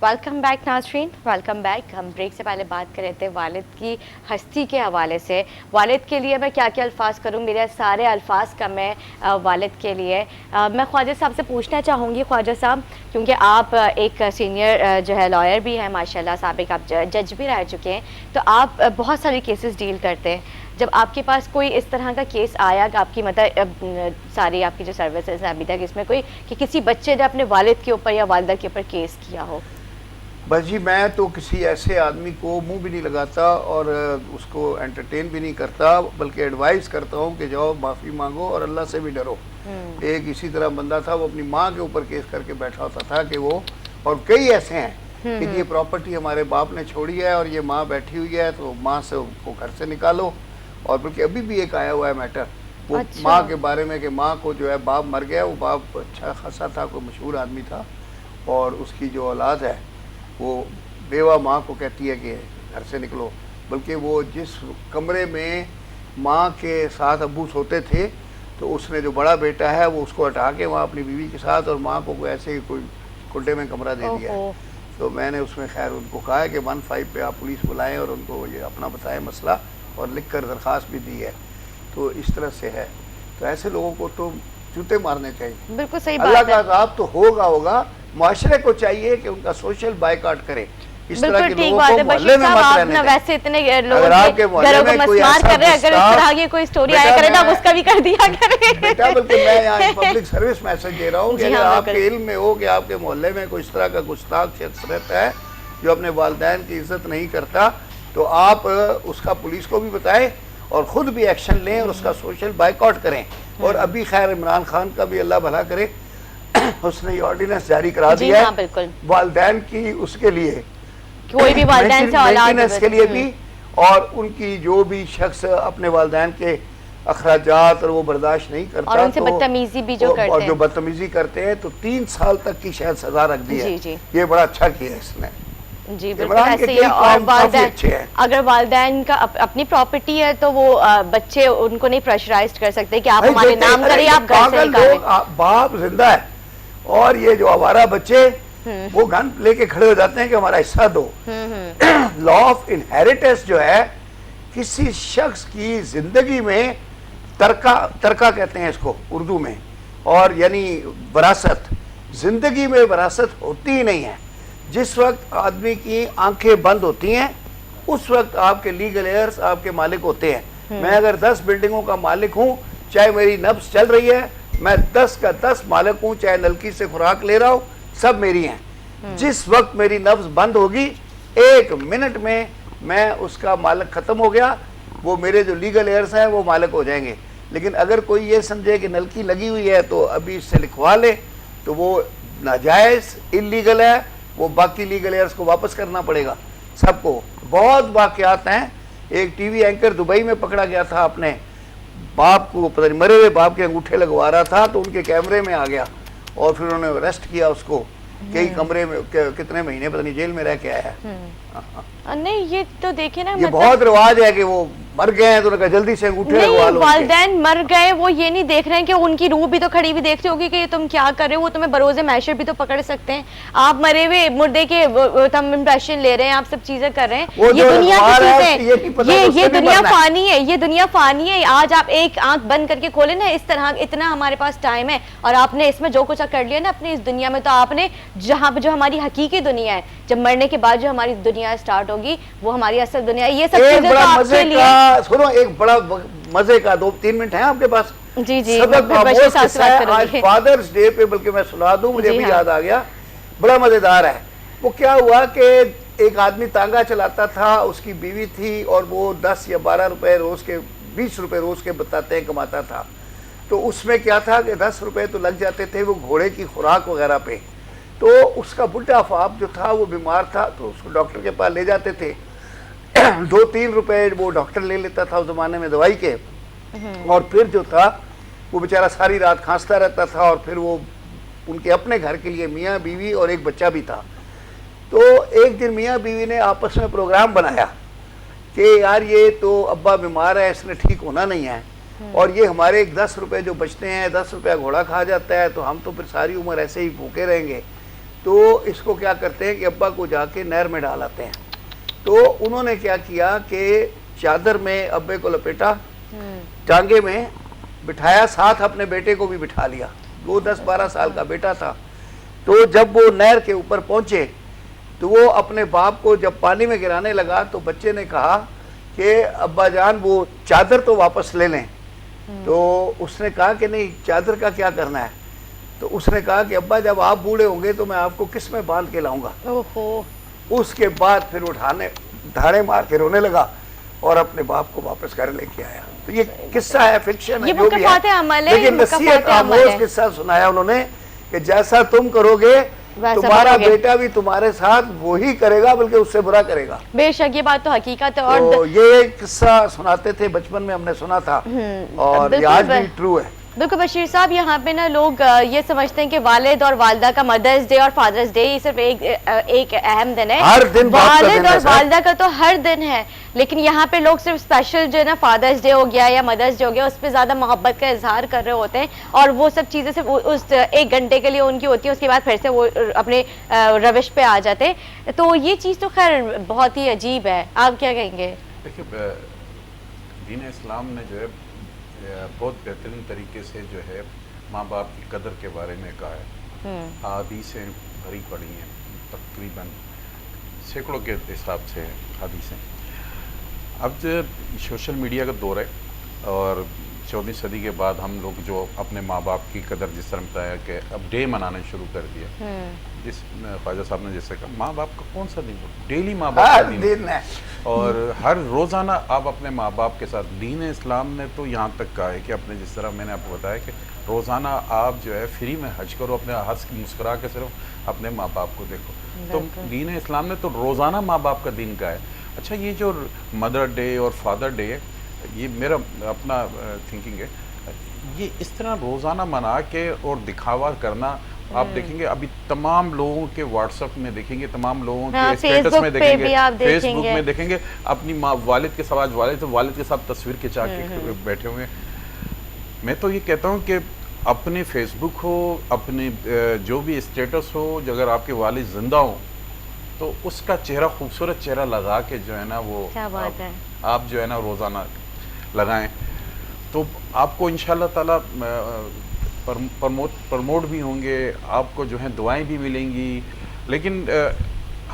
ویلکم بیک ناظرین، ویلکم بیک. ہم بریک سے پہلے بات کر رہے تھے والد کی ہستی کے حوالے سے. والد کے لیے میں کیا کیا الفاظ کروں، میرے سارے الفاظ کم ہیں والد کے لیے. میں خواجہ صاحب سے پوچھنا چاہوں گی، خواجہ صاحب کیونکہ آپ ایک سینئر جو ہے لائر بھی ہیں ماشاءاللہ، سابق آپ جج بھی رہ چکے ہیں، تو آپ بہت سارے کیسز ڈیل کرتے ہیں. جب آپ کے پاس کوئی اس طرح کا کیس آیا کہ آپ کی مطلب ساری آپ کی جو سروسز ہیں ابھی تک اس میں کوئی کہ کسی بچے نے اپنے والد کے اوپر یا والدہ کے اوپر کیس کیا ہو؟ بس جی میں تو کسی ایسے آدمی کو منہ بھی نہیں لگاتا اور اس کو انٹرٹین بھی نہیں کرتا، بلکہ ایڈوائز کرتا ہوں کہ جاؤ معافی مانگو اور اللہ سے بھی ڈرو. ایک اسی طرح بندہ تھا، وہ اپنی ماں کے اوپر کیس کر کے بیٹھا ہوتا تھا کہ وہ، اور کئی ایسے ہیں کہ یہ پراپرٹی ہمارے باپ نے چھوڑی ہے اور یہ ماں بیٹھی ہوئی ہے تو ماں سے کو گھر سے نکالو. اور بلکہ ابھی بھی ایک آیا ہوا ہے میٹر وہ ماں کے بارے میں کہ ماں کو جو ہے باپ مر گیا، وہ باپ اچھا خاصا تھا، کوئی مشہور آدمی تھا، اور اس کی جو اولاد ہے وہ بیوہ ماں کو کہتی ہے کہ گھر سے نکلو. بلکہ وہ جس کمرے میں ماں کے ساتھ ابو سوتے تھے تو اس نے جو بڑا بیٹا ہے وہ اس کو ہٹا کے وہاں اپنی بیوی کے ساتھ اور ماں کو ایسے کوئی کنڈے میں کمرہ دے دیا ہے. تو میں نے اس میں خیر ان کو کہا ہے کہ 15 پہ آپ پولیس بلائیں اور ان کو یہ اپنا بتائیں مسئلہ، اور لکھ کر درخواست بھی دی ہے. تو اس طرح سے ہے. تو ایسے لوگوں کو تو جوتے مارنے چاہیے. بالکل صحیح بات ہے. اللہ کا عذاب تو ہوگا. معاشرے کو چاہیے کہ ان کا سوشل بائیکاٹ کرے. اس طرح کے لوگوں کو محلے میں مت رہنے دیں. ویسے اتنے لوگ اگر آپ کے محلے میں کوئی ایسا کر رہے ہیں، اگر اس طرح کی کوئی سٹوری آیا کرے تو اس کا بھی کر دیا کرے. بیٹا بلکہ میں یہاں پبلک سروس میسج دے رہا ہوں کہ اگر آپ کے علم میں ہو کہ آپ کے محلے میں کوئی اس طرح کا گستاخ شخص رہتا ہے جو اپنے والدین کی عزت نہیں کرتا تو آپ اس کا پولیس کو بھی بتائیں اور خود بھی ایکشن لیں اور اس کا سوشل بائیکاٹ کریں. اور ابھی خیر عمران خان کا بھی اللہ بھلا کرے، اس نے یہ آرڈیننس جاری کرا دیا ہے والدین کی، اس کے لیے کوئی بھی والدین سے مینٹیننس کے لیے بھی، اور ان کی جو بھی شخص اپنے والدین کے اخراجات اور وہ برداشت نہیں کرتا اور ان سے بدتمیزی بھی جو کرتے ہیں، اور جو بدتمیزی کرتے ہیں تو 3 سال تک کی شاید سزا رکھ دی ہے. یہ بڑا اچھا کیا ہے اس نے. جی بالکل ایسے ہی ہے. اور والدین اگر والدین کا اپنی پراپرٹی ہے تو وہ بچے ان کو نہیں پریشرائز کر سکتے کہ آپ ہمارے نام کریں، آپ گھر سے نکالیں. باپ زندہ ہے اور یہ جو آوارہ بچے وہ گن لے کے کھڑے ہو جاتے ہیں کہ ہمارا حصہ دو. لا آف انہیریٹنس جو ہے کسی شخص کی زندگی میں ترکہ کہتے ہیں اس کو اردو میں، اور یعنی وراثت، زندگی میں وراثت ہوتی ہی نہیں ہے. جس وقت آدمی کی آنکھیں بند ہوتی ہیں اس وقت آپ کے لیگل ایئرز آپ کے مالک ہوتے ہیں. میں اگر 10 بلڈنگوں کا مالک ہوں، چاہے میری نبض چل رہی ہے، میں 10 کا 10 مالک ہوں، چاہے نلکی سے خوراک لے رہا ہوں، سب میری ہیں. جس وقت میری نبض بند ہوگی 1 منٹ میں اس کا مالک ختم ہو گیا، وہ میرے جو لیگل ایئرز ہیں وہ مالک ہو جائیں گے. لیکن اگر کوئی یہ سمجھے کہ نلکی لگی ہوئی ہے تو ابھی اس سے لکھوا لے تو وہ ناجائز انلیگل ہے، وہ باقی لیگل ایئرز کو واپس کرنا پڑے گا سب کو. بہت واقعات ہیں. ایک ٹی وی اینکر دبئی میں پکڑا گیا تھا، اپنے باپ کو پتہ نہیں مرے ہوئے باپ کے انگوٹھے لگوا رہا تھا تو ان کے کیمرے میں آ گیا اور پھر انہوں نے اریسٹ کیا اس کو. کئی کمرے میں کتنے مہینے پتہ نہیں جیل میں رہ کے آیا ہے. نہیں یہ تو دیکھیں نا، یہ بہت رواج ہے کہ وہ مر گئے ہیں تو انہوں نے کہا جلدی سے انگوٹھے لگوا لو. والدین مر گئے وہ یہ نہیں دیکھ رہے ہیں کہ ان کی روح بھی تو کھڑی ہوئی دیکھ رہی ہوگی کہ تم کیا کر رہے ہو. وہ تمہیں بروز محشر بھی تو پکڑ سکتے ہیں. آپ مرے ہوئے مردے کے تم امپریشن لے رہے ہیں، آپ سب چیزیں کر رہے ہیں. یہ دنیا کی چیزیں، یہ دنیا فانی ہے، یہ دنیا فانی ہے. آج آپ ایک آنکھ بند کر کے کھولیں نا، اس طرح اتنا ہمارے پاس ٹائم ہے اور آپ نے اس میں جو کچھ کر لیا نا اپنی اس دنیا میں، تو آپ نے جہاں پہ جو ہماری حقیقی دنیا ہے، جب مرنے کے بعد جو ہماری دنیا سٹارٹ ہوگی وہ ہماری اصل دنیا ہے. یہ سب چیزیں تو آپ کے لیے سنو، ایک بڑا مزے کا 2-3 منٹ ہیں آپ کے پاس. جی سبق آموز قصہ ہے آج فادرز ڈے پہ، بلکہ میں سنا دوں، مجھے بھی یاد آ گیا، بڑا مزیدار ہے. وہ کیا ہوا کہ ایک آدمی تانگا چلاتا تھا، اس کی بیوی تھی اور وہ 10 یا 12 روپے روز کے، 20 روپے روز کے بتاتے ہیں کماتا تھا. تو اس میں کیا تھا کہ 10 روپے تو لگ جاتے تھے وہ گھوڑے کی خوراک وغیرہ پہ. تو اس کا بڈھا باپ جو تھا وہ بیمار تھا تو اس کو ڈاکٹر کے پاس لے جاتے تھے. 2-3 روپے وہ ڈاکٹر لے لیتا تھا اس زمانے میں دوائی کے، اور پھر جو تھا وہ بیچارہ ساری رات کھانستا رہتا تھا. اور پھر وہ ان کے اپنے گھر کے لیے میاں بیوی اور ایک بچہ بھی تھا. تو ایک دن میاں بیوی نے آپس میں پروگرام بنایا کہ یار یہ تو ابا بیمار ہے، اس نے ٹھیک ہونا نہیں ہے، اور یہ ہمارے 10 روپے جو بچتے ہیں، 10 روپے گھوڑا کھا جاتا ہے تو ہم تو پھر ساری عمر ایسے ہی بھوکے رہیں گے. تو اس کو کیا کرتے ہیں کہ ابا کو جا کے نہر میں ڈال آتے ہیں. تو انہوں نے کیا کیا کہ چادر میں ابے کو لپیٹا، ٹانگے میں بٹھایا، ساتھ اپنے بیٹے کو بھی بٹھا لیا. وہ 10-12 سال کا بیٹا تھا. تو جب وہ نہر کے اوپر پہنچے تو وہ اپنے باپ کو جب پانی میں گرانے لگا تو بچے نے کہا کہ ابا جان وہ چادر تو واپس لے لیں. تو اس نے کہا کہ نہیں، چادر کا کیا کرنا ہے؟ تو اس نے کہا کہ ابا جب آپ بوڑھے ہوں گے تو میں آپ کو کس میں باندھ کے لاؤں گا. اس کے بعد پھر اٹھانے دھاڑے مار کے رونے لگا اور اپنے باپ کو واپس گھر لے کے آیا. تو یہ قصہ ہے، فکشن ہے، جو بھی ہے، لیکن نصیحت آموز قصہ سنایا انہوں نے کہ جیسا تم کرو گے تمہارا بیٹا بھی تمہارے ساتھ وہی کرے گا، بلکہ اس سے برا کرے گا. بے شک یہ بات تو حقیقت ہے. اور یہ قصہ سناتے تھے بچپن میں، ہم نے سنا تھا اور یہ آج بھی ٹرو ہے. بالکل بشیر صاحب، یہاں پہ نا لوگ یہ سمجھتے ہیں کہ والد اور والدہ کا مدرس ڈے اور فادرس ڈے یہ صرف ایک اہم دن ہے. ہر دن والد اور والدہ کا تو ہر دن ہے، لیکن یہاں پہ لوگ صرف اسپیشل جو ہے نا فادرس ڈے ہو گیا یا مدرس ڈے ہو گیا اس پہ زیادہ محبت کا اظہار کر رہے ہوتے ہیں، اور وہ سب چیزیں صرف اس 1 گھنٹے کے لیے ان کی ہوتی ہیں، اس کے بعد پھر سے وہ اپنے روش پہ آ جاتے ہیں. تو یہ چیز تو خیر بہت ہی عجیب ہے. آپ کیا کہیں گے؟ دیکھیے، دین اسلام نے جو ہے بہت بہترین طریقے سے جو ہے ماں باپ کی قدر کے بارے میں کہا ہے. حدیثیں بھری پڑی ہیں، تقریباً سینکڑوں کے حساب سے حدیثیں. اب جو سوشل میڈیا کا دور ہے اور 14ویں صدی کے بعد ہم لوگ جو اپنے ماں باپ کی قدر جس طرح بتایا کہ اب ڈے منانا شروع کر دیا. جس خواجہ صاحب نے جیسے کہا ماں باپ کا کون سا دن؟ ڈیلی ماں باپ کا دن ہے، اور ہر روزانہ آپ اپنے ماں باپ کے ساتھ. دین اسلام نے تو یہاں تک کہا ہے کہ اپنے جس طرح میں نے آپ کو بتایا کہ روزانہ آپ جو ہے فری میں حج کرو، اپنے ہنس مسکرا کے صرف اپنے ماں باپ کو دیکھو. تو دین اسلام نے تو روزانہ ماں باپ کا دن کہا ہے. اچھا، یہ جو مدر ڈے اور فادر ڈے ہے، یہ میرا اپنا تھنکنگ ہے، یہ اس طرح روزانہ منا کے اور دکھاوا کرنا. آپ دیکھیں گے ابھی تمام لوگوں کے واٹس ایپ میں دیکھیں گے، تمام لوگوں کے اسٹیٹس میں دیکھیں گے، فیس بک میں دیکھیں گے، اپنی والد کے ساتھ والد کے ساتھ تصویر کھنچا کے بیٹھے ہوئے. میں تو یہ کہتا ہوں کہ اپنے فیس بک ہو، اپنے جو بھی اسٹیٹس ہو، اگر آپ کے والد زندہ ہوں تو اس کا چہرہ، خوبصورت چہرہ لگا کے جو ہے نا وہ آپ جو ہے نا روزانہ لگائیں، تو آپ کو انشاءاللہ تعالی پرموٹ بھی ہوں گے، آپ کو جو ہیں دعائیں بھی ملیں گی، لیکن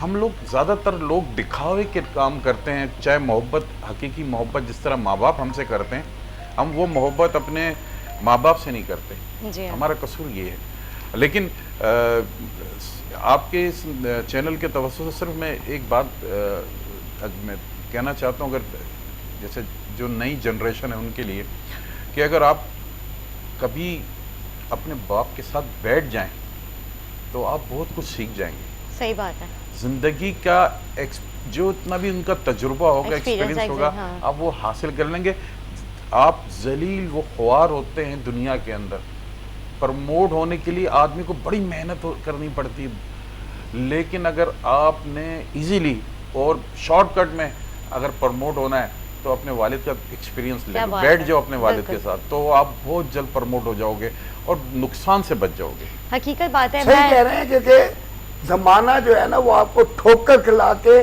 ہم لوگ زیادہ تر لوگ دکھاوے کے کام کرتے ہیں، چاہے محبت، حقیقی محبت جس طرح ماں باپ ہم سے کرتے ہیں، ہم وہ محبت اپنے ماں باپ سے نہیں کرتے. جی ہمارا قصور یہ ہے. لیکن آپ کے اس چینل کے توسط سے صرف میں ایک بات میں کہنا چاہتا ہوں، اگر جیسے جو نئی جنریشن ہے ان کے لیے، کہ اگر آپ کبھی اپنے باپ کے ساتھ بیٹھ جائیں تو آپ بہت کچھ سیکھ جائیں گے. صحیح بات ہے. زندگی کا جو اتنا بھی ان کا تجربہ ہوگا، ایکسپیرینس ہوگا، آپ وہ حاصل کر لیں گے. آپ ذلیل و خوار ہوتے ہیں دنیا کے اندر. پرموٹ ہونے کے لیے آدمی کو بڑی محنت کرنی پڑتی ہے، لیکن اگر آپ نے ایزیلی اور شارٹ کٹ میں اگر پرموٹ ہونا ہے تو اپنے والد کا ایکسپیرینس لے لو، بیٹھ جاؤ اپنے والد کے ساتھ، تو آپ بہت جلد پرموٹ ہو جاؤ گے اور نقصان سے بچ جاؤ گے. حقیقت بات ہے. صحیح کہہ رہے ہیں، جیسے زمانہ جو ہے نا وہ آپ کو ٹھوک کر کھلا کے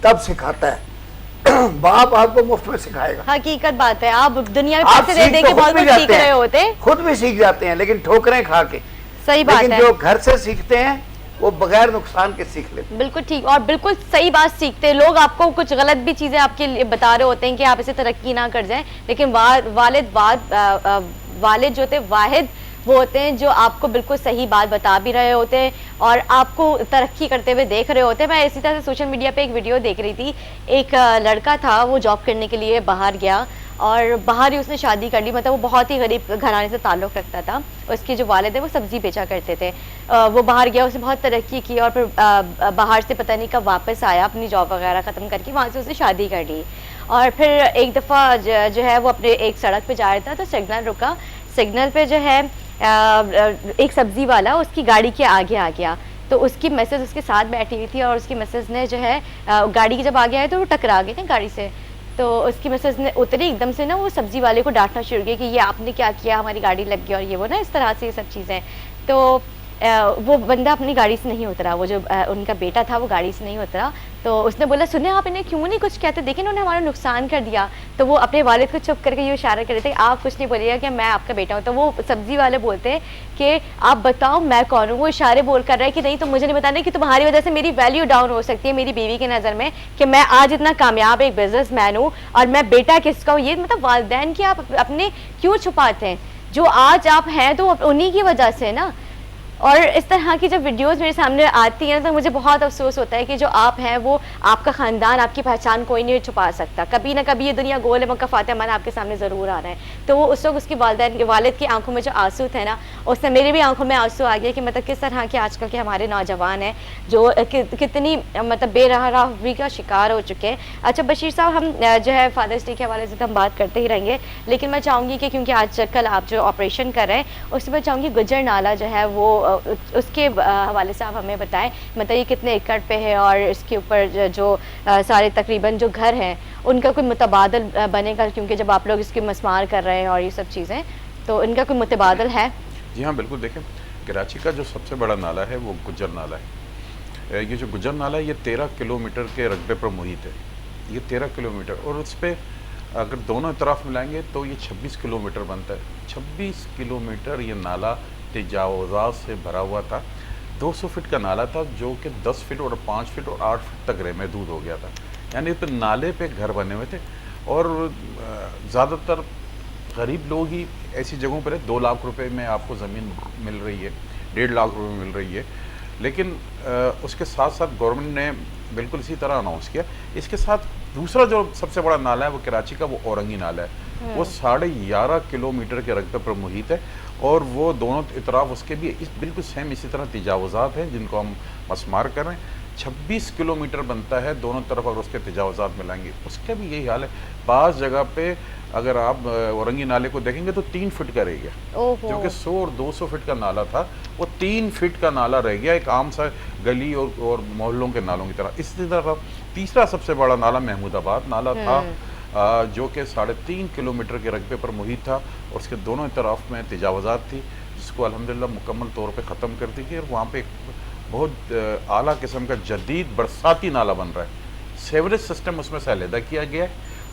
تب سکھاتا ہے، باپ آپ کو مفت میں سکھائے گا. حقیقت بات ہے. آپ دنیا میں آپ پیسے دے دے کے بہت کچھ سیکھ رہے ہوتے، خود بھی سیکھ جاتے ہیں لیکن ٹھوکریں کھا کے. صحیح بات لیکن ہے. جو گھر سے سیکھتے ہیں وہ بغیر نقصان کے سیکھ لیتے ہیں. بالکل ٹھیک، اور بالکل صحیح بات سیکھتے ہیں لوگ. آپ کو کچھ غلط بھی چیزیں آپ کے لیے بتا رہے ہوتے ہیں کہ آپ اسے ترقی نہ کر جائیں، لیکن والد جو ہوتے واحد وہ ہوتے ہیں جو آپ کو بالکل صحیح بات بتا بھی رہے ہوتے ہیں اور آپ کو ترقی کرتے ہوئے دیکھ رہے ہوتے ہیں. میں اسی طرح سے سوشل میڈیا پہ ایک ویڈیو دیکھ رہی تھی. ایک لڑکا تھا، وہ جاب کرنے کے لیے باہر گیا اور باہر ہی اس نے شادی کر لی. مطلب وہ بہت ہی غریب گھرانے سے تعلق رکھتا تھا. اس کے جو والد ہیں وہ سبزی بیچا کرتے تھے. وہ باہر گیا، اس نے بہت ترقی کی اور پھر باہر سے پتہ نہیں کب واپس آیا اپنی جاب وغیرہ ختم کر کے. وہاں سے اس نے شادی کر لی اور پھر ایک دفعہ جو ہے وہ اپنے ایک سڑک پہ جا رہا تھا تو سگنل رکا. سگنل پہ جو ہے ایک سبزی والا اس کی گاڑی کے آگے آ گیا. تو اس کی مسز اس کے ساتھ بیٹھی ہوئی تھی اور اس کی مسز نے جو ہے گاڑی کے جب آگے آئے تو وہ ٹکرا گئی نا گاڑی سے. تو اس کی مسز نے اتری ایک دم سے نا، وہ سبزی والے کو ڈانٹنا شروع کیا کہ یہ آپ نے کیا کیا، ہماری گاڑی لگ گئی اور یہ وہ نا اس طرح سے یہ سب چیزیں. تو وہ بندہ اپنی گاڑی سے نہیں اترا، وہ جو ان کا بیٹا تھا وہ گاڑی سے نہیں اترا. تو اس نے بولا سنیں آپ انہیں کیوں نہیں کچھ کہتے، دیکھیں انہوں نے ہمارا نقصان کر دیا. تو وہ اپنے والد کو چپ کر کے یہ اشارہ کر رہے تھے آپ کچھ نہیں بولیے گا کہ میں آپ کا بیٹا ہوں. تو وہ سبزی والے بولتے ہیں کہ آپ بتاؤ میں کون ہوں. وہ اشارے بول کر رہا ہے کہ نہیں تم مجھے نہیں بتانا کہ تمہاری وجہ سے میری ویلیو ڈاؤن ہو سکتی ہے میری بیوی کی نظر میں، کہ میں آج اتنا کامیاب ایک بزنس مین ہوں اور میں بیٹا کس کا ہوں. یہ مطلب والدین کی آپ اپنے کیوں چھپاتے ہیں؟ جو آج آپ ہیں تو انہی کی وجہ سے نا. اور اس طرح کی جب ویڈیوز میرے سامنے آتی ہیں تو مجھے بہت افسوس ہوتا ہے کہ جو آپ ہیں وہ آپ کا خاندان، آپ کی پہچان کوئی نہیں چھپا سکتا. کبھی نہ کبھی یہ دنیا گول ہے، مقفات عمل آپ کے سامنے ضرور آ رہے ہیں. تو وہ اس وقت اس کی والد کی آنکھوں میں جو آنسو تھے نا، اس سے میری بھی آنکھوں میں آنسو آ گیا کہ مطلب کس طرح کے آج کل کے ہمارے نوجوان ہیں جو کتنی مطلب بے راہی کا شکار ہو چکے ہیں. اچھا بشیر صاحب، ہم جو ہے فادرس ڈے کے حوالے سے ہم بات کرتے ہی رہیں گے، لیکن میں چاہوں گی کہ کیونکہ آج کل آپ جو آپریشن کر رہے ہیں اس میں چاہوں گی گجر نالہ جو ہے وہ اس کے حوالے سے آپ ہمیں بتائیں، مطلب یہ کتنے ایکڑ پہ ہے اور اس کے اوپر جو سارے تقریباً جو گھر ہیں ان کا کوئی متبادل بنے گا، کیونکہ جب آپ لوگ اس کی مسمار کر رہے ہیں اور یہ سب چیزیں، تو ان کا کوئی متبادل ہے؟ جی ہاں بالکل. دیکھیں کراچی کا جو سب سے بڑا نالہ ہے وہ گجر نالہ ہے. یہ جو گجر نالہ ہے یہ 13 کلومیٹر کے رقبے پر محیط ہے. یہ 13 کلومیٹر، اور اس پہ اگر دونوں طرف ملائیں گے تو یہ 26 کلومیٹر بنتا ہے. 26 کلومیٹر یہ نالہ تجاوزات سے بھرا ہوا تھا. 200 فٹ کا نالہ تھا جو کہ 10 فٹ اور 5 فٹ اور 8 فٹ تک محدود ہو گیا تھا. یعنی پہ نالے پہ گھر بنے ہوئے تھے اور زیادہ تر غریب لوگ ہی ایسی جگہوں پر 2 لاکھ روپے میں آپ کو زمین مل رہی ہے، 1.5 لاکھ روپے میں مل رہی ہے. لیکن اس کے ساتھ ساتھ گورنمنٹ نے بالکل اسی طرح اناؤنس کیا. اس کے ساتھ دوسرا جو سب سے بڑا نالہ ہے وہ کراچی کا وہ اورنگی نالہ ہے. وہ 11.5 کلومیٹر کے رقبے پر محیط ہے اور وہ دونوں اطراف اس کے بھی بالکل سیم اسی طرح تجاوزات ہیں جن کو ہم مسمار کر رہے ہیں. 26 کلومیٹر بنتا ہے دونوں طرف اگر اس کے تجاوزات ملائیں گے. اس کا بھی یہی حال ہے. بعض جگہ پہ اگر آپ اورنگی نالے کو دیکھیں گے تو 3 فٹ کا رہ گیا، جو کہ 100 اور 200 فٹ کا نالا تھا وہ 3 فٹ کا نالا رہ گیا، ایک عام سا گلی اور محلوں کے نالوں کی طرح. اسی طرح تیسرا سب سے بڑا نالا محمود آباد نالا تھا جو کہ 3.5 کلومیٹر کے رقبے پر محیط تھا اور اس کے دونوں طرف میں تجاوزات تھی، جس کو الحمدللہ مکمل طور پہ ختم کر دی گئی. اور وہاں پہ بہت اعلیٰ قسم کا جدید برساتی نالا بن رہا ہے. سیوریج سسٹم اس میں سے علیحدہ کیا گیا ہے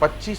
25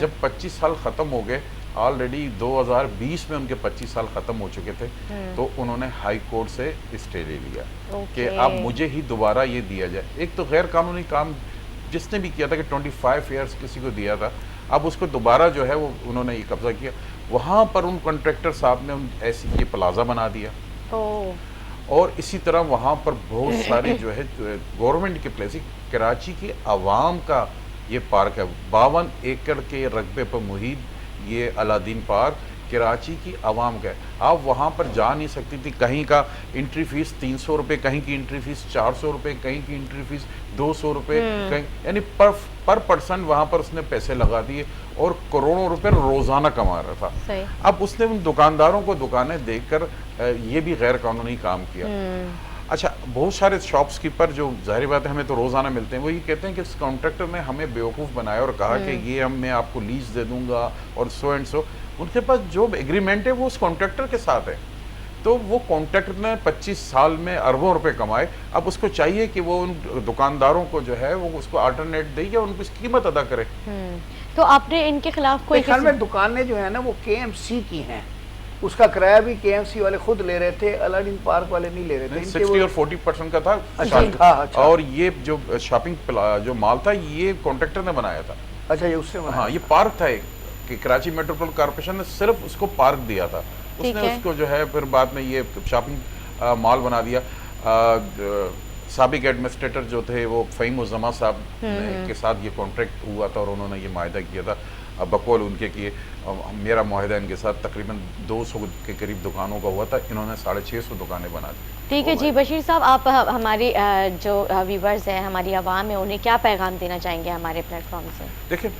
جب 25 سال ختم ہو گئے، آلریڈی 2020 میں ان کے 25 سال ختم ہو چکے تھے، تو انہوں نے ہائی کورٹ سے اسٹے لے لیا کہ اب مجھے ہی دوبارہ یہ دیا جائے. ایک تو غیر قانونی کام جس نے بھی کیا تھا کہ 25 ایئرس کسی کو دیا تھا، اب اس کو دوبارہ جو ہے وہ انہوں نے یہ قبضہ کیا. وہاں پر ان کنٹریکٹر صاحب نے ایسی یہ پلازا بنا دیا، اور اسی طرح وہاں پر بہت ساری جو ہے گورنمنٹ کے پلیس. کراچی کی عوام کا یہ پارک ہے، 52 ایکڑ کے رقبے پر محیط یہ علادین پارک کراچی کی عوام کا ہے. آپ وہاں پر جا نہیں سکتی تھی. کہیں کا انٹری فیس 300 روپے، کہیں کی انٹری فیس 400 روپے، کہیں کی انٹری فیس 200 روپے، یعنی پر پرسن وہاں پر اس نے پیسے لگا دیے اور کروڑوں روپے روزانہ کما رہا تھا. اب اس نے ان دکانداروں کو دکانیں دیکھ کر یہ بھی غیر قانونی کام کیا. اچھا، بہت سارے شاپس کیپر جو ظاہر بات ہے ہمیں تو روزانہ ملتے ہیں، وہ یہ کہتے ہیں کہ اس کانٹریکٹر نے ہمیں بیوقوف بنایا اور کہا کہ یہ میں آپ کو لیز دے دوں گا اور سو اینڈ سو. ان کے پاس جو ایگریمنٹ ہے وہ اس کانٹریکٹر کے ساتھ ہے. تو وہ کانٹریکٹر نے 25 سال میں اربوں روپے کمائے. اب اس کو چاہیے کہ وہ ان دکانداروں کو جو ہے وہ اس کو آلٹرنیٹ دے یا ان کو اس کی قیمت ادا کرے. تو آپ نے ان کے خلاف کوئی خیال میں دکانیں جو ہیں نا وہ KMC کی ہیں، اس کا کرایہ بھی KMC والے خود لے رہے تھے، علادین پارک والے نہیں لے رہے تھے. 60 اور 40% کا تھا. اور یہ جو شاپنگ جو مال تھا یہ کانٹریکٹر نے بنایا تھا. اچھا، یہ اس سے ہاں، یہ پارک تھا ایک کہ کراچی میٹروپول کارپوریشن نے صرف اس کو پارک دیا تھا. اس نے اس کو جو ہے پھر بعد میں یہ شاپنگ مال بنا دیا. سابق ایڈمنسٹریٹر جو تھے وہ فہیم الزما صاحب کے ساتھ یہ کانٹریکٹ ہوا تھا اور انہوں نے یہ معاہدہ کیا تھا. بقول ان کے کیے میرا معاہدہ ان کے ساتھ تقریباً 200 کے قریب دکانوں کا ہوا تھا. انہوں نے 650 دکانیں بنا دی. ٹھیک ہے جی بشیر صاحب، آپ ہماری جو ویورز ہیں، ہماری عوام ہے، انہیں کیا پیغام دینا چاہیں گے ہمارے پلیٹ فارم سے؟ دیکھیں،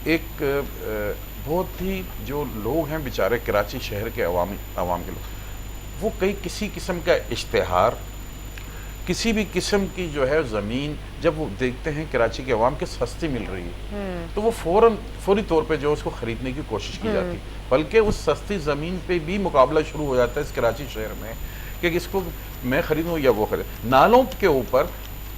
ایک بہت ہی جو لوگ ہیں بیچارے کراچی شہر کے عوام کے لوگ، وہ کسی قسم کا اشتہار، کسی بھی قسم کی جو ہے زمین جب وہ دیکھتے ہیں کراچی کے عوام کے سستی مل رہی ہے تو وہ فوری طور پہ جو اس کو خریدنے کی کوشش کی جاتی ہے. بلکہ اس سستی زمین پہ بھی مقابلہ شروع ہو جاتا ہے اس کراچی شہر میں کہ اس کو میں خریدوں یا وہ خرید. نالوں کے اوپر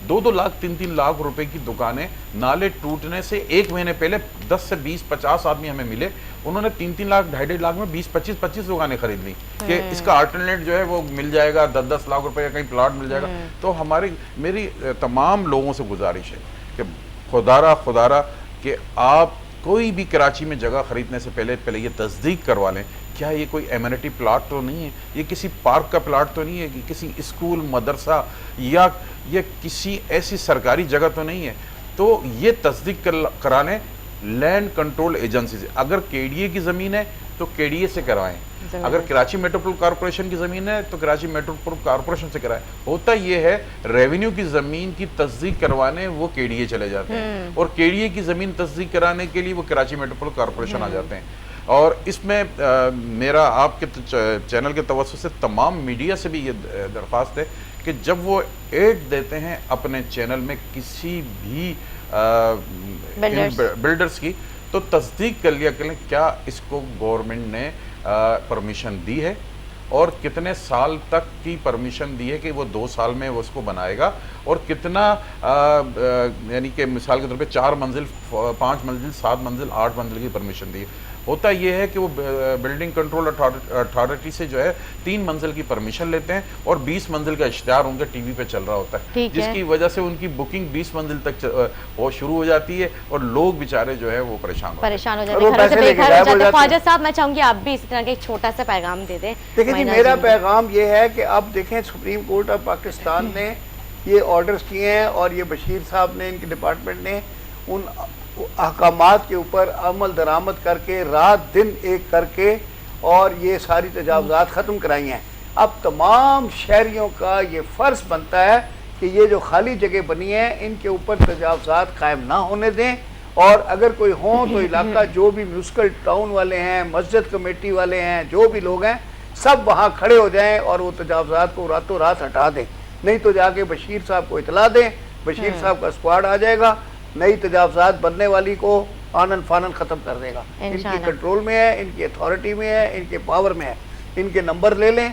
2-2 لاکھ 3-3 لاکھ روپے کی دکانیں، نالے ٹوٹنے سے 1 مہینے پہلے 10 سے 20-50 آدمی ہمیں ملے، انہوں نے 3-3 لاکھ 2.5 لاکھ میں 20-25 دکانیں خرید لی کہ اس کا آلٹرنیٹ جو ہے وہ مل جائے گا، 10-10 لاکھ روپے کا کہیں پلاٹ مل جائے گا. تو میری تمام لوگوں سے گزارش ہے کہ خدارہ کہ آپ کوئی بھی کراچی میں جگہ خریدنے سے پہلے یہ تصدیق کروا لیں کیا یہ کوئی ایمینٹی پلاٹ تو نہیں ہے، یہ کسی پارک کا پلاٹ تو نہیں ہے، کہ کسی اسکول، مدرسہ یا کسی ایسی سرکاری جگہ تو نہیں ہے. تو یہ تصدیق کرانے لینڈ کنٹرول ایجنسی سے. اگر KDA کی زمین ہے تو KDA سے کروائیں، اگر کراچی میٹروپول کارپوریشن کی زمین ہے تو کراچی میٹروپول کارپوریشن سے کرائیں. ہوتا یہ ہے ریونیو کی زمین کی تصدیق کروانے وہ KDA چلے جاتے ہیں اور KDA کی زمین تصدیق کرانے کے لیے وہ کراچی میٹروپول کارپوریشن آ جاتے ہیں. اور اس میں میرا آپ کے چینل کے توسط سے تمام میڈیا سے بھی یہ درخواست ہے کہ جب وہ ایڈ دیتے ہیں اپنے چینل میں کسی بھی بلڈرز کی تو تصدیق کر لیا کریں کیا اس کو گورنمنٹ نے پرمیشن دی ہے اور کتنے سال تک کی پرمیشن دی ہے کہ وہ 2 سال میں وہ اس کو بنائے گا اور کتنا یعنی کہ مثال کے طور پہ 4 منزل 5 منزل 7 منزل 8 منزل کی پرمیشن دی ہے. ہوتا یہ ہے کہ وہ بلڈنگ کنٹرول اتھارٹی سے جو ہے 3 منزل کی پرمیشن لیتے ہیں اور 20 منزل کا اشتہار ان کے ٹی وی پہ چل رہا ہوتا ہے جس کی وجہ سے ان کی بکنگ 20 منزل تک وہ شروع ہو جاتی ہے اور لوگ بیچارے جو ہے وہ پریشان ہو جاتے ہیں. خواجہ صاحب میں چاہوں گی آپ بھی اس طرح کا ایک چھوٹا سا پیغام دے دیں. دیکھیں جی، میرا پیغام یہ ہے کہ اب دیکھیں سپریم کورٹ آف پاکستان نے یہ آرڈرز کیے ہیں اور یہ بشیر صاحب نے ان کے ڈپارٹمنٹ نے ان احکامات کے اوپر عمل درآمد کر کے رات دن ایک کر کے اور یہ ساری تجاوزات ختم کرائی ہیں. اب تمام شہریوں کا یہ فرض بنتا ہے کہ یہ جو خالی جگہ بنی ہیں ان کے اوپر تجاوزات قائم نہ ہونے دیں اور اگر کوئی ہوں تو علاقہ جو بھی میونسپل ٹاؤن والے ہیں، مسجد کمیٹی والے ہیں، جو بھی لوگ ہیں سب وہاں کھڑے ہو جائیں اور وہ تجاوزات کو راتوں رات ہٹا دیں. نہیں تو جا کے بشیر صاحب کو اطلاع دیں، بشیر صاحب کا اسکواڈ آ جائے گا، نئی تجاوزات بننے والی کو آنن فانن ختم کر دے گا. ان کی کنٹرول میں ہے، ان کی اتھارٹی میں ہے، ان کے پاور میں ہے. ان کے نمبر لے لیں،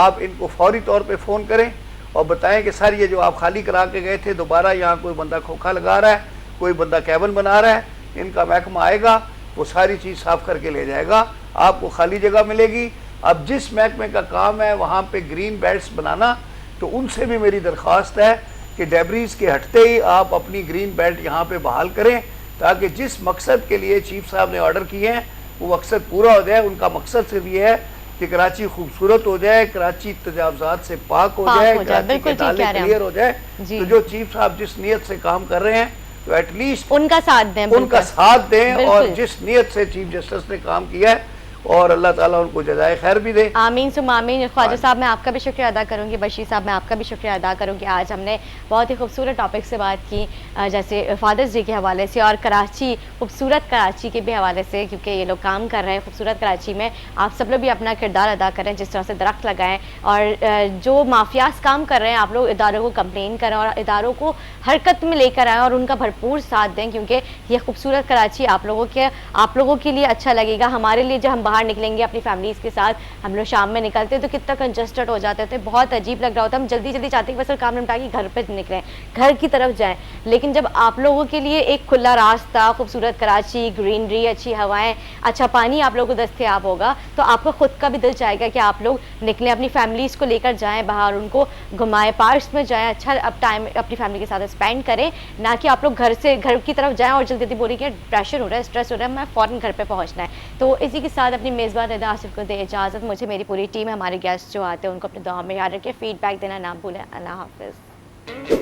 آپ ان کو فوری طور پہ فون کریں اور بتائیں کہ سر یہ جو آپ خالی کرا کے گئے تھے دوبارہ یہاں کوئی بندہ کھوکھا لگا رہا ہے، کوئی بندہ کیبن بنا رہا ہے، ان کا محکمہ آئے گا وہ ساری چیز صاف کر کے لے جائے گا, آپ کو خالی جگہ ملے گی. اب جس محکمے کا کام ہے وہاں پہ گرین بیلٹس بنانا, تو ان سے بھی میری درخواست ہے کہ ڈیبریز کے ہٹتے ہی آپ اپنی گرین بیلٹ یہاں پہ بحال کریں, تاکہ جس مقصد کے لیے چیف صاحب نے آرڈر کیے ہیں وہ مقصد پورا ہو جائے. ان کا مقصد صرف یہ ہے کہ کراچی خوبصورت ہو جائے, کراچی تجاوزات سے پاک ہو جائے, کراچی کے نالے کلیئر ہو جائے. تو جو چیف صاحب جس نیت سے کام کر رہے ہیں تو ایٹ لیسٹ ان کا ساتھ دیں, ان کا ساتھ دیں, اور جس نیت سے چیف جسٹس نے کام کیا ہے, اور اللہ تعالیٰ ان کو جزائے خیر بھی دے. آمین ثم آمین. خواجہ صاحب میں آپ کا بھی شکریہ ادا کروں گی, بشیر صاحب میں آپ کا بھی شکریہ ادا کروں گی. آج ہم نے بہت ہی خوبصورت ٹاپک سے بات کی, جیسے فادرز ڈے کے حوالے سے اور کراچی, خوبصورت کراچی کے بھی حوالے سے, کیونکہ یہ لوگ کام کر رہے ہیں خوبصورت کراچی میں. آپ سب لوگ بھی اپنا کردار ادا کریں, جس طرح سے درخت لگائیں, اور جو مافیاز کام کر رہے ہیں آپ لوگ اداروں کو کمپلین کریں اور اداروں کو حرکت میں لے کر آئیں اور ان کا بھرپور ساتھ دیں, کیونکہ یہ خوبصورت کراچی آپ لوگوں کے لیے اچھا لگے گا. ہمارے لیے جب ہم باہر نکلیں گے اپنی فیملیز کے ساتھ, ہم لوگ شام میں نکلتے تو کتنا کنجسٹڈ ہو جاتے تھے, بہت عجیب لگ رہا ہوتا. ہم جلدی جلدی چاہتے ہیں کہ بس کام نمٹا کے گھر پہ نکلیں, گھر کی طرف جائیں. لیکن جب آپ لوگوں کے لیے ایک کھلا راستہ, خوبصورت کراچی, گرینری, اچھی ہوائیں, اچھا پانی آپ لوگوں کو دستیاب ہوگا, تو آپ کا خود کا بھی دل چاہے گا کہ آپ لوگ نکلیں, اپنی فیملیز کو لے کر جائیں باہر, ان کو گھمائیں, پارکس میں جائیں, اچھا اب ٹائم اپنی فیملی کے ساتھ اسپینڈ کریں, نہ کہ آپ لوگ گھر کی طرف جائیں اور جلدی جلدی بولیں کہ پریشر ہو رہا ہے, اسٹریس ہو رہا ہے, میں فوراً گھر پہ پہنچنا ہے. تو اسی کے ساتھ اپنی میزبان ندا آصف کو دے اجازت. مجھے میری پوری ٹیم ہے, ہمارے گیسٹ جو آتے ہیں ان کو اپنے دعا میں یاد رکھے, فیڈ بیک دینا نہ بھولیں. اللہ حافظ.